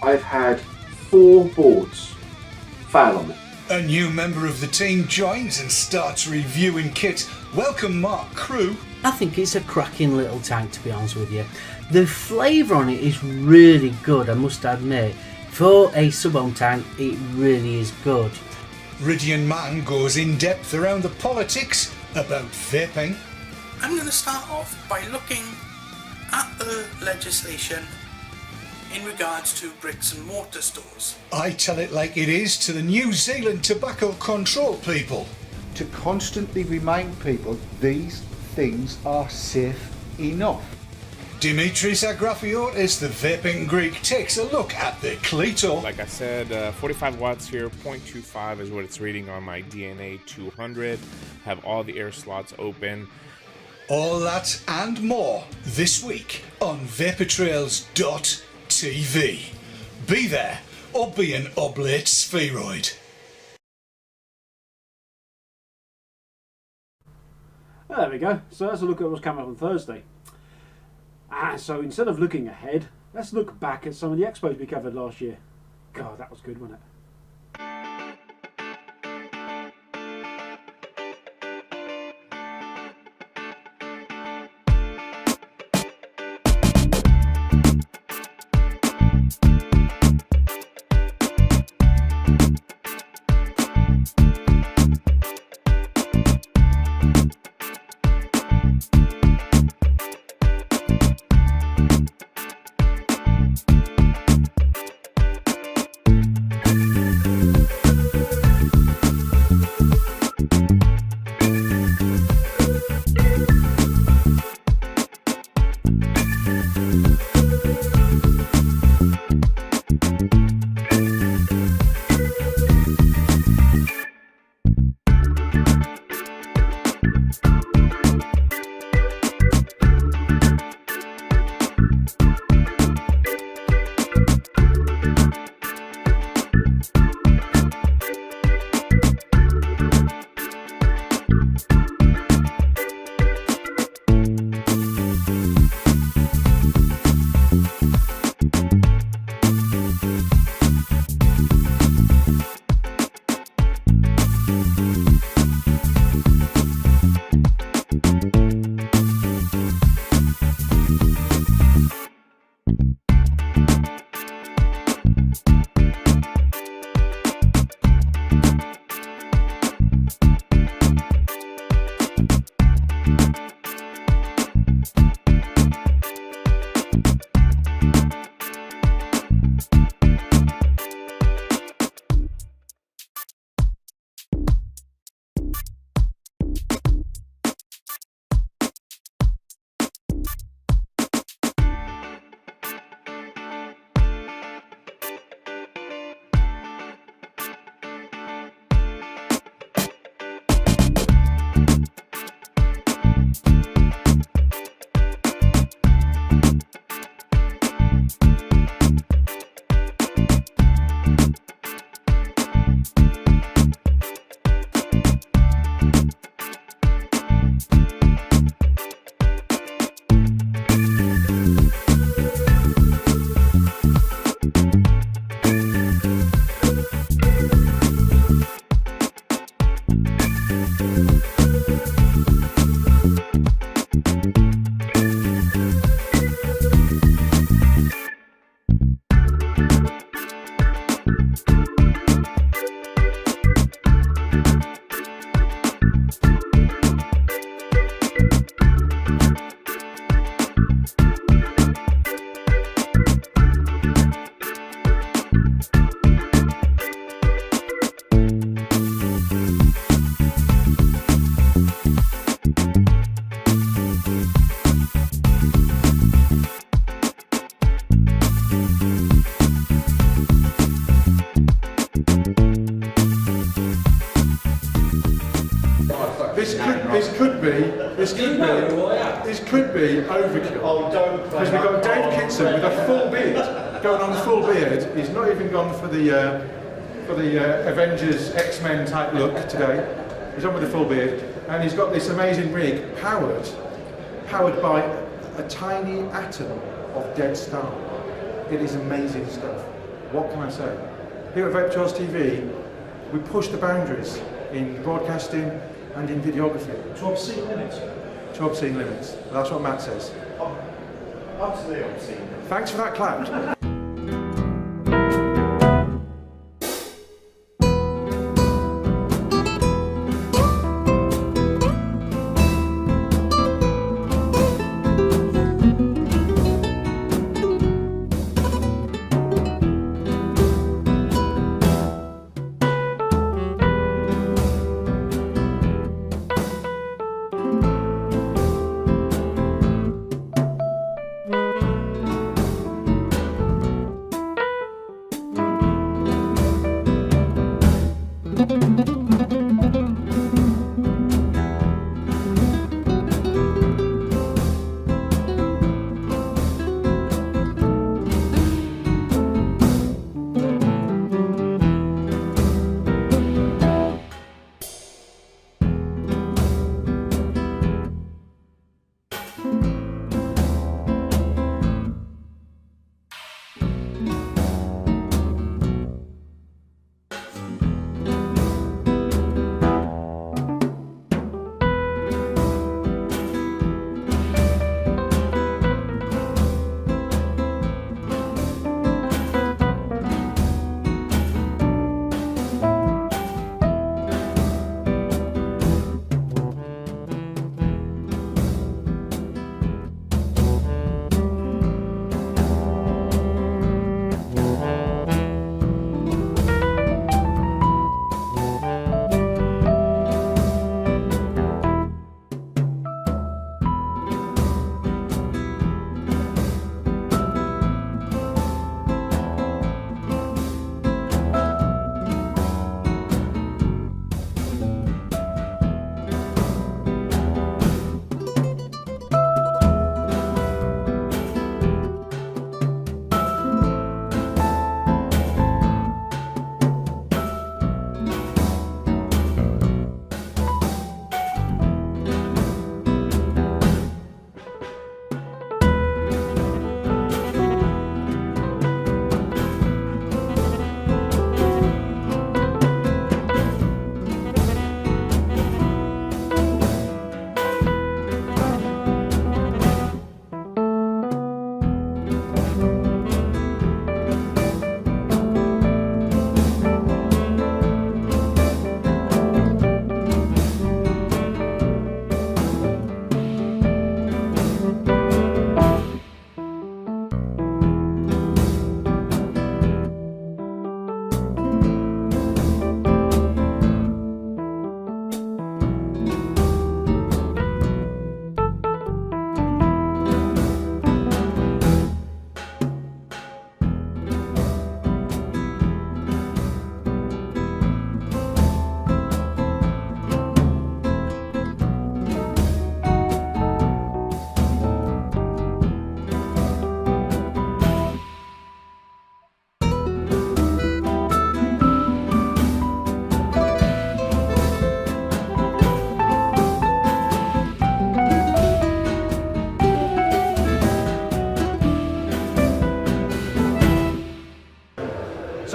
[SPEAKER 1] I've had 4 boards fail on me.
[SPEAKER 6] A new member of the team joins and starts reviewing kit. Welcome Mark Crew.
[SPEAKER 8] I think it's a cracking little tank, to be honest with you. The flavour on it is really good, I must admit. For a sub-ohm tank, it really is good.
[SPEAKER 6] Ridian Man goes in depth around the politics about vaping.
[SPEAKER 9] I'm going to start off by looking at the legislation in regards to bricks and mortar stores.
[SPEAKER 6] I tell it like it is to the New Zealand tobacco control people.
[SPEAKER 10] To constantly remind people these things are safe enough.
[SPEAKER 6] Dimitris Agrafiotis, the vaping Greek, takes a look at the Cleto.
[SPEAKER 5] Like I said, 45 watts here, 0.25 is what it's reading on my DNA 200. Have all the air slots open.
[SPEAKER 6] All that and more this week on vaportrails.tv. Be there or be an oblate spheroid.
[SPEAKER 1] There we go. So let's look at what's coming up on Thursday. So instead of looking ahead, let's look back at some of the expos we covered last year. God, that was good, wasn't it?
[SPEAKER 11] This could be overkill. Oh, don't. Because we've got Dave Kitson with a full beard, going on full beard. He's not even gone for the Avengers X-Men type look today. He's on with a full beard, and he's got this amazing rig powered by a tiny atom of dead star. It is amazing stuff. What can I say? Here at Vapor Trails TV, we push the boundaries in broadcasting and in videography.
[SPEAKER 1] To obscene limits.
[SPEAKER 11] To obscene limits. That's what Matt says.
[SPEAKER 1] Up to the obscene.
[SPEAKER 11] Thanks for that clap.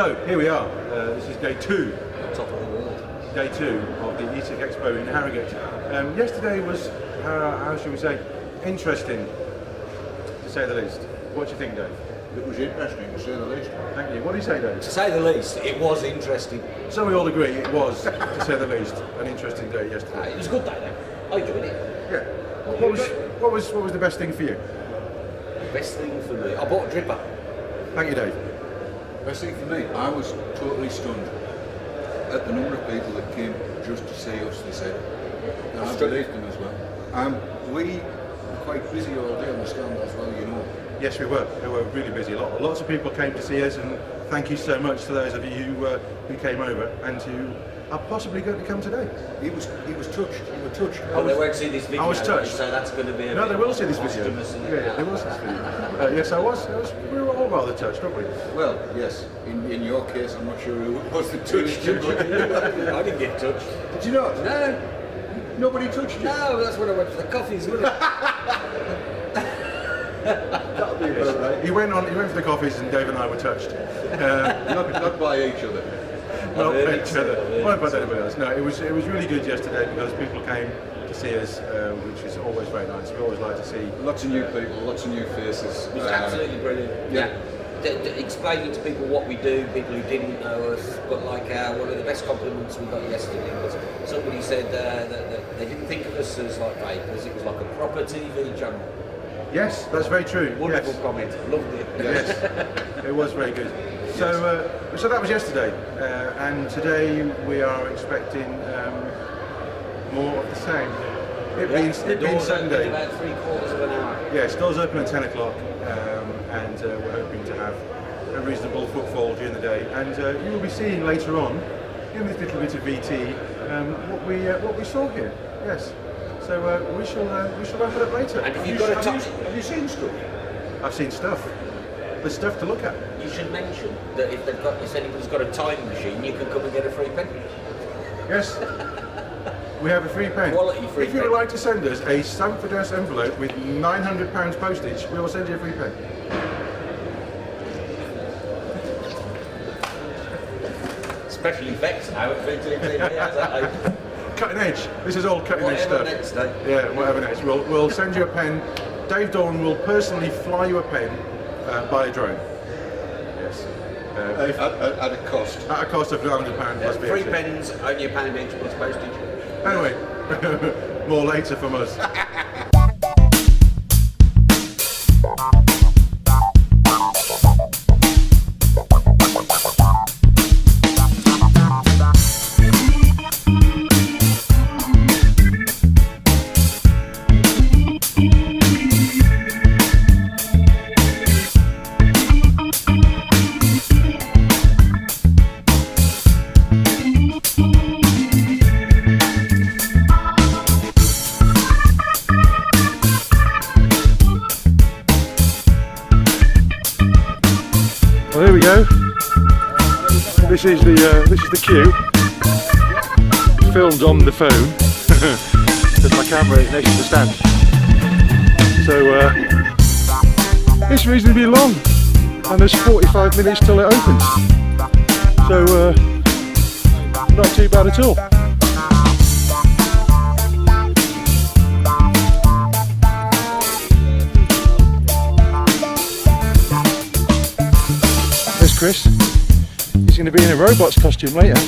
[SPEAKER 11] So here we are. This is day 2.
[SPEAKER 12] Top of the world.
[SPEAKER 11] Day 2 of the e-cig Expo in Harrogate. Yesterday was, how should we say, interesting, to say the least. What do you think, Dave?
[SPEAKER 13] It was interesting, to say the least.
[SPEAKER 11] Thank you. What do you say, Dave?
[SPEAKER 12] To say the least, it was interesting.
[SPEAKER 11] So we all agree it was, to say the least, an interesting day yesterday.
[SPEAKER 12] It was a good day, though. I enjoyed it.
[SPEAKER 11] Yeah. What was the best thing for you?
[SPEAKER 12] Best thing for me? I bought a dripper.
[SPEAKER 11] Thank you, Dave.
[SPEAKER 13] Best thing for me, I was totally stunned at the number of people that came just to see us, they said. And I believed them as well. We were quite busy all day on the stand as well, you know.
[SPEAKER 11] Yes, we were. We were really busy. Lots of people came to see us, and thank you so much to those of you who came over and who are possibly going to come today.
[SPEAKER 13] He was touched. You were touched.
[SPEAKER 12] Oh, they won't see this video.
[SPEAKER 11] I was touched.
[SPEAKER 12] So that's going to be a
[SPEAKER 11] No, they will see this video. Yeah, they will see this video. Yes, I was. We were all rather touched, weren't we?
[SPEAKER 13] Well, yes. In your case, I'm not sure who was the touched.
[SPEAKER 12] I didn't get touched.
[SPEAKER 13] Did you not?
[SPEAKER 12] No.
[SPEAKER 13] Nobody touched you?
[SPEAKER 12] No, that's when I went for the coffees, wasn't it?
[SPEAKER 13] That'll be about right.
[SPEAKER 11] He went for the coffees, and Dave and I were touched.
[SPEAKER 13] Not by each other.
[SPEAKER 11] Not by each other. Not by anybody else. No, it was really good yesterday because people came to see us, which is always very nice. We always like to see
[SPEAKER 13] lots of new people, lots of new faces.
[SPEAKER 12] It was absolutely brilliant.
[SPEAKER 13] Yeah.
[SPEAKER 12] Explaining to people what we do, people who didn't know us, but like one of the best compliments we got yesterday was somebody said that they didn't think of us as like vapors, it was like a proper TV channel.
[SPEAKER 11] Yes, that's very true.
[SPEAKER 12] Wonderful comment, loved it.
[SPEAKER 11] Yes, it was very good. So that was yesterday, and today we are expecting more of the same. It being Sunday.
[SPEAKER 12] In about 3/4 of an hour.
[SPEAKER 11] Yes, doors open at 10 o'clock, and we're hoping to have a reasonable footfall during the day. And you will be seeing later on, in this little bit of VT, what we saw here. Yes. So we shall wrap it up later.
[SPEAKER 12] And if you've got
[SPEAKER 13] have you seen stuff?
[SPEAKER 11] I've seen stuff. There's stuff to look at.
[SPEAKER 12] You should mention that if anybody's got a time machine, you can come and get a free pen.
[SPEAKER 11] Yes. We have a free pen.
[SPEAKER 12] Quality free
[SPEAKER 11] if you
[SPEAKER 12] pen.
[SPEAKER 11] would like to send us a Stamford House envelope with £900 postage, we will send you a free pen.
[SPEAKER 12] Special effects now at VTTV.
[SPEAKER 11] Cutting edge. This is all cutting edge
[SPEAKER 12] Whatever
[SPEAKER 11] stuff.
[SPEAKER 12] next, Dave.
[SPEAKER 11] Yeah, whatever next. We'll send you a pen. Dave Dawn will personally fly you a pen by a drone. Yes.
[SPEAKER 13] At a cost.
[SPEAKER 11] At a cost of £900 plus VAT.
[SPEAKER 12] Free pens, only a pound each plus postage.
[SPEAKER 11] Anyway, more later from us. Well, here we go. This is the queue. Filmed on the phone because my camera is next to the stand. So it's reasonably long, and there's 45 minutes till it opens. So not too bad at all. There's Chris. He's going to be in a robot's costume later.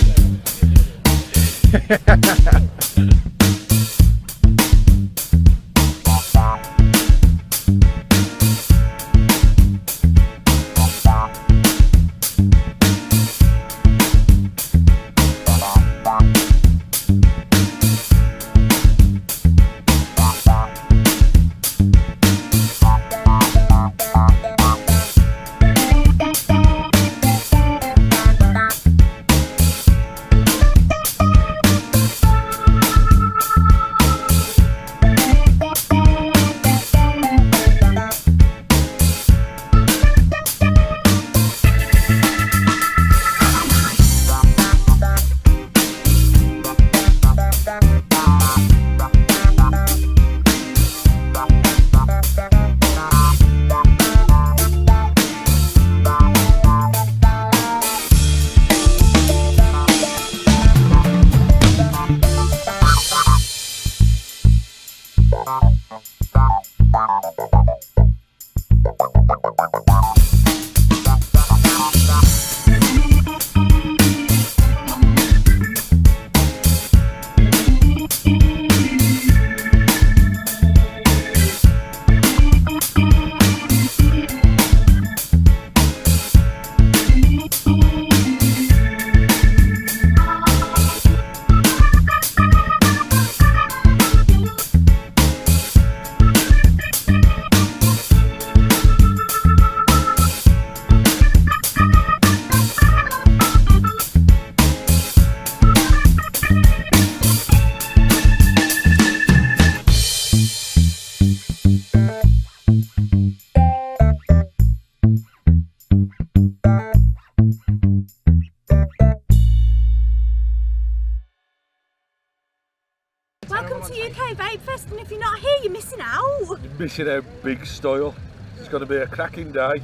[SPEAKER 14] Welcome to UK Vape Fest, and if you're not here, you're missing out.
[SPEAKER 15] You're missing out big style. It's going to be a cracking day,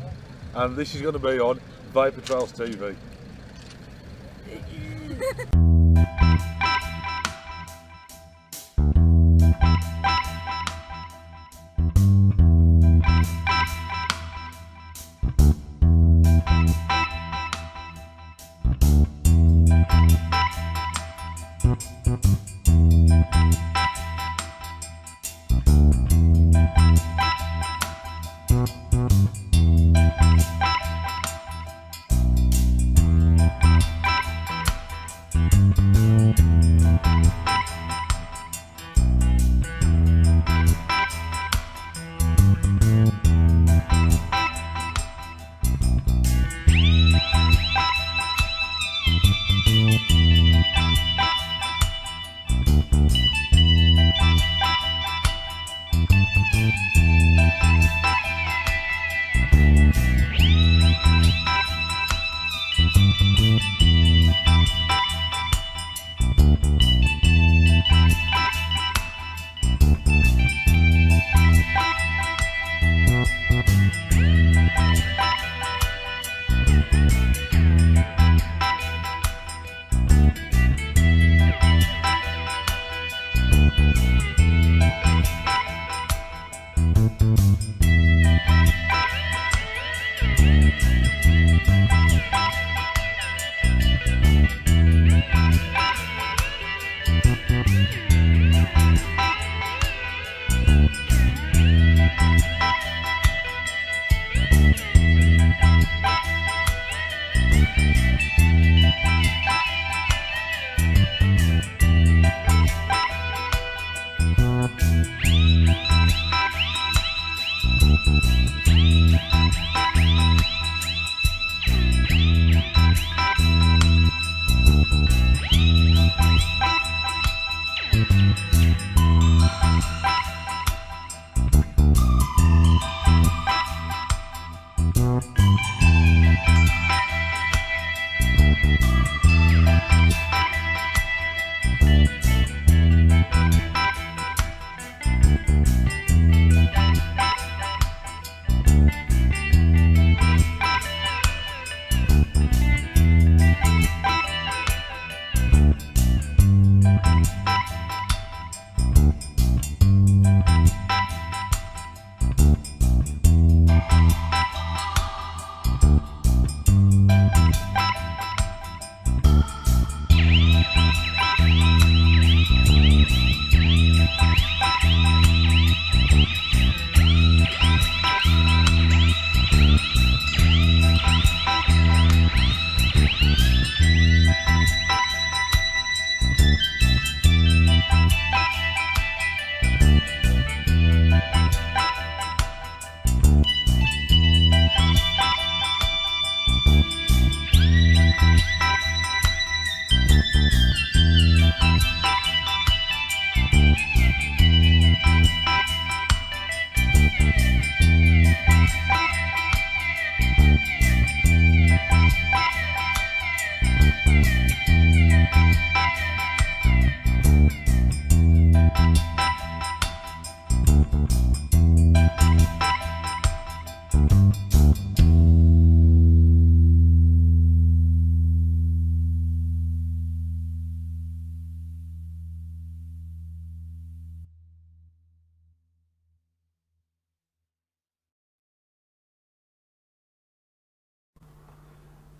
[SPEAKER 15] and this is going to be on Vapor Trails TV.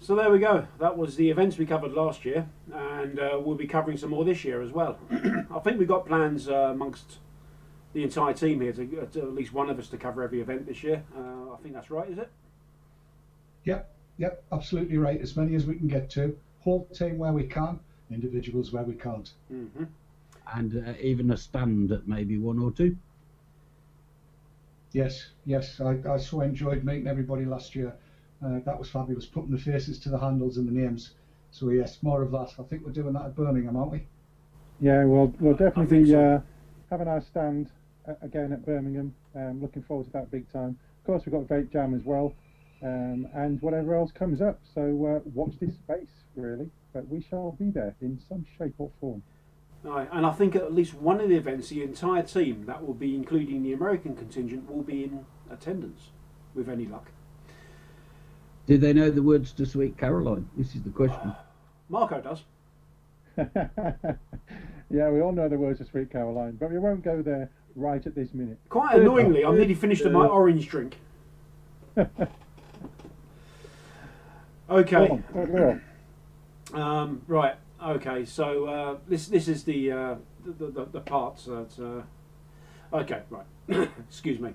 [SPEAKER 1] So there we go. That was the events we covered last year, and we'll be covering some more this year as well. I think we've got plans amongst the entire team here to at least one of us to cover every event this year. I think that's right, is it?
[SPEAKER 3] Yep, absolutely right. As many as we can get to. Whole team where we can, individuals where we can't.
[SPEAKER 1] Mm-hmm.
[SPEAKER 4] And even a stand at maybe 1 or 2.
[SPEAKER 3] Yes. I so enjoyed meeting everybody last year. That was fabulous, putting the faces to the handles and the names. So yes, more of that. I think we're doing that at Birmingham, aren't we?
[SPEAKER 2] Yeah, we'll definitely be
[SPEAKER 1] so.
[SPEAKER 2] having our stand again at Birmingham. Looking forward to that big time. Of course, we've got Vape Jam as well, and whatever else comes up. So watch this space, really. But we shall be there in some shape or form.
[SPEAKER 1] Right, and I think at least one of the events, the entire team, that will be including the American contingent, will be in attendance, with any luck.
[SPEAKER 4] Do they know the words to Sweet Caroline? This is the question.
[SPEAKER 1] Marco does.
[SPEAKER 2] Yeah, we all know the words of Sweet Caroline, but we won't go there right at this minute.
[SPEAKER 1] Quite annoyingly, I'm nearly finished my orange drink. Okay. Right. Okay. So this is the parts that. Okay. Right. Excuse me.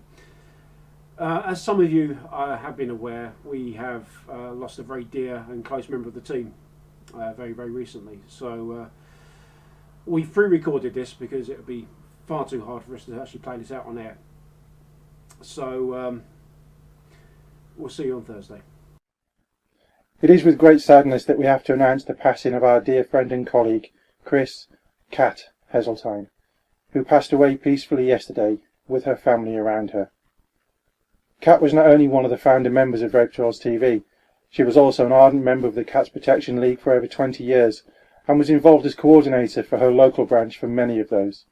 [SPEAKER 1] As some of you have been aware, we have lost a very dear and close member of the team very recently. So we pre-recorded this because it would be far too hard for us to actually play this out on air. So we'll see you on Thursday.
[SPEAKER 11] It is with great sadness that we have to announce the passing of our dear friend and colleague, Chris "Cat" Heseltine, who passed away peacefully yesterday with her family around her. Cat was not only one of the founder members of Vape Trails TV, she was also an ardent member of the Cats Protection League for over 20 years and was involved as coordinator for her local branch for many of those.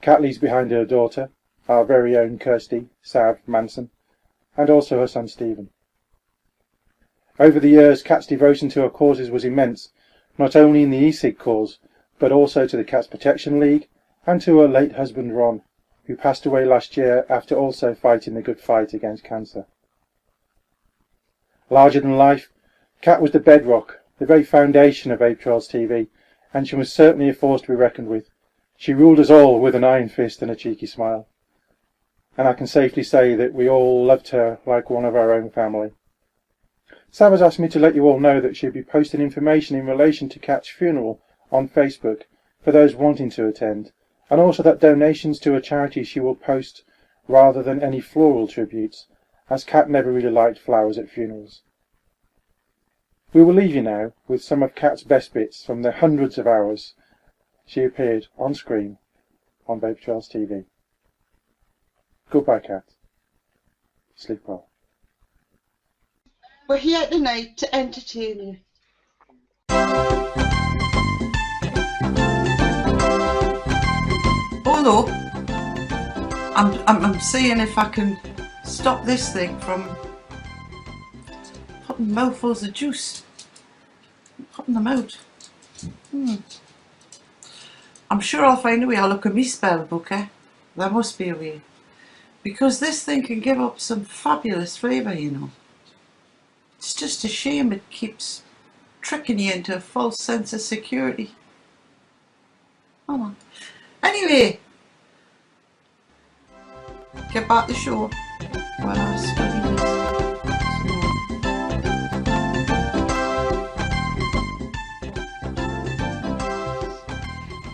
[SPEAKER 11] Cat leaves behind her daughter, our very own Kirsty Sav Manson, and also her son Stephen. Over the years, Cat's devotion to her causes was immense, not only in the e-cig cause, but also to the Cats Protection League and to her late husband Ron, who passed away last year after also fighting the good fight against cancer. Larger than life, Cat was the bedrock, the very foundation of Vape Trails TV, and she was certainly a force to be reckoned with. She ruled us all with an iron fist and a cheeky smile. And I can safely say that we all loved her like one of our own family. Sam has asked me to let you all know that she'll be posting information in relation to Cat's funeral on Facebook for those wanting to attend, and also that donations to a charity she will post rather than any floral tributes, as Cat never really liked flowers at funerals. We will leave you now with some of Cat's best bits from the hundreds of hours she appeared on screen on Vape Trails TV. Goodbye, Cat. Sleep well.
[SPEAKER 16] We're here tonight to entertain you. Although, I'm seeing if I can stop this thing from putting mouthfuls of juice, putting them out. I'm sure I'll find a way. I'll look at my spell book, eh? There must be a way. Because this thing can give up some fabulous flavour, you know. It's just a shame it keeps tricking you into a false sense of security. Oh well. Anyway, get back to the show while I study this.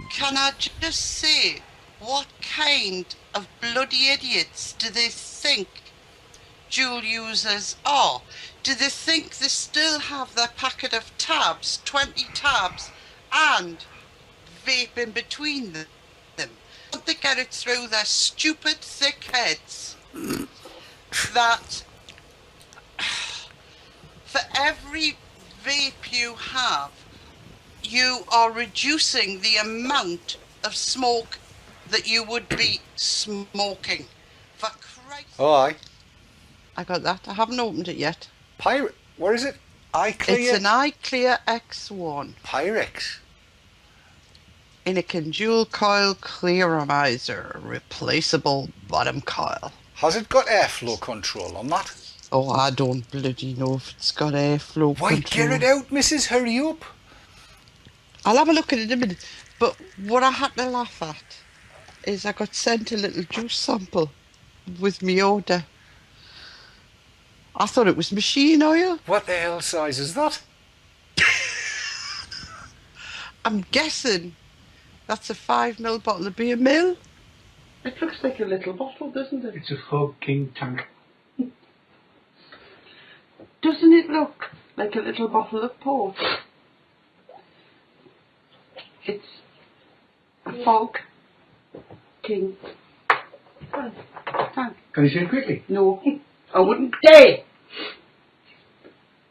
[SPEAKER 16] Can I just say, what kind of bloody idiots do they think dual users are? Do they think they still have their packet of tabs, 20 tabs, and vape in between them? Don't they get it through their stupid thick heads that for every vape you have, you are reducing the amount of smoke that you would be smoking? For Christ.
[SPEAKER 6] Oh, aye.
[SPEAKER 16] I got that. I haven't opened it yet.
[SPEAKER 6] Pirate. What is it? iClear?
[SPEAKER 16] It's an iClear X1.
[SPEAKER 6] Pyrex.
[SPEAKER 16] In a dual coil clearomizer, replaceable bottom coil.
[SPEAKER 6] Has it got airflow control on that?
[SPEAKER 16] Oh, I don't bloody know if it's got airflow
[SPEAKER 6] Why,
[SPEAKER 16] control.
[SPEAKER 6] get it out, Mrs. Hurry up.
[SPEAKER 16] I'll have a look at it in a minute. But what I had to laugh at is I got sent a little juice sample with me order. I thought it was machine oil.
[SPEAKER 6] What the hell size is that?
[SPEAKER 16] I'm guessing that's a 5ml bottle of beer mill.
[SPEAKER 17] It looks like a little bottle, doesn't it?
[SPEAKER 3] It's a Fog King tank.
[SPEAKER 17] Doesn't it look like a little bottle of port? It's a Fog King tank.
[SPEAKER 3] Can you say it quickly?
[SPEAKER 17] No, I wouldn't dare.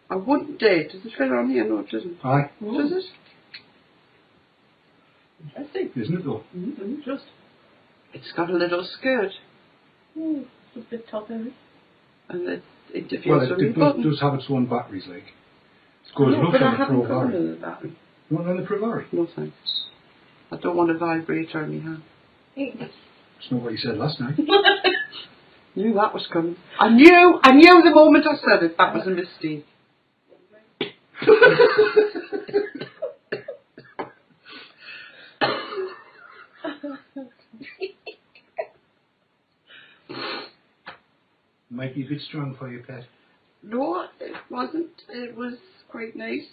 [SPEAKER 17] I wouldn't dare. Does it fit on here? No, it doesn't.
[SPEAKER 3] Aye.
[SPEAKER 17] Does it?
[SPEAKER 3] Interesting. Isn't it though?
[SPEAKER 17] Just. It's got a little skirt. It's a bit top-heavy. And it interferes
[SPEAKER 3] Well,
[SPEAKER 17] with
[SPEAKER 3] it
[SPEAKER 17] button.
[SPEAKER 3] does have its own batteries, like. It goes
[SPEAKER 17] No,
[SPEAKER 3] enough
[SPEAKER 17] but I
[SPEAKER 3] on the
[SPEAKER 17] haven't
[SPEAKER 3] Pro
[SPEAKER 17] got
[SPEAKER 3] Vari.
[SPEAKER 17] another battery.
[SPEAKER 3] You want on the Pro Vari?
[SPEAKER 17] No thanks. I don't want a vibrator in my hand.
[SPEAKER 3] That's not what you said last night.
[SPEAKER 17] Knew that was coming. I knew the moment I said it, that was a mistake.
[SPEAKER 3] Might be a bit strong for you, pet.
[SPEAKER 17] No, it wasn't. It was quite nice.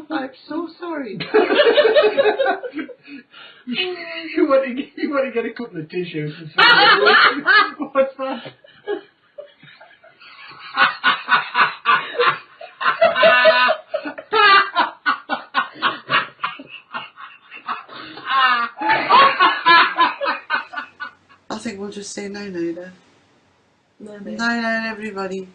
[SPEAKER 17] I'm so sorry.
[SPEAKER 3] You want to get a couple of tissues and say, what's that?
[SPEAKER 16] I think we'll just say no then.
[SPEAKER 17] No,
[SPEAKER 16] Night, everybody.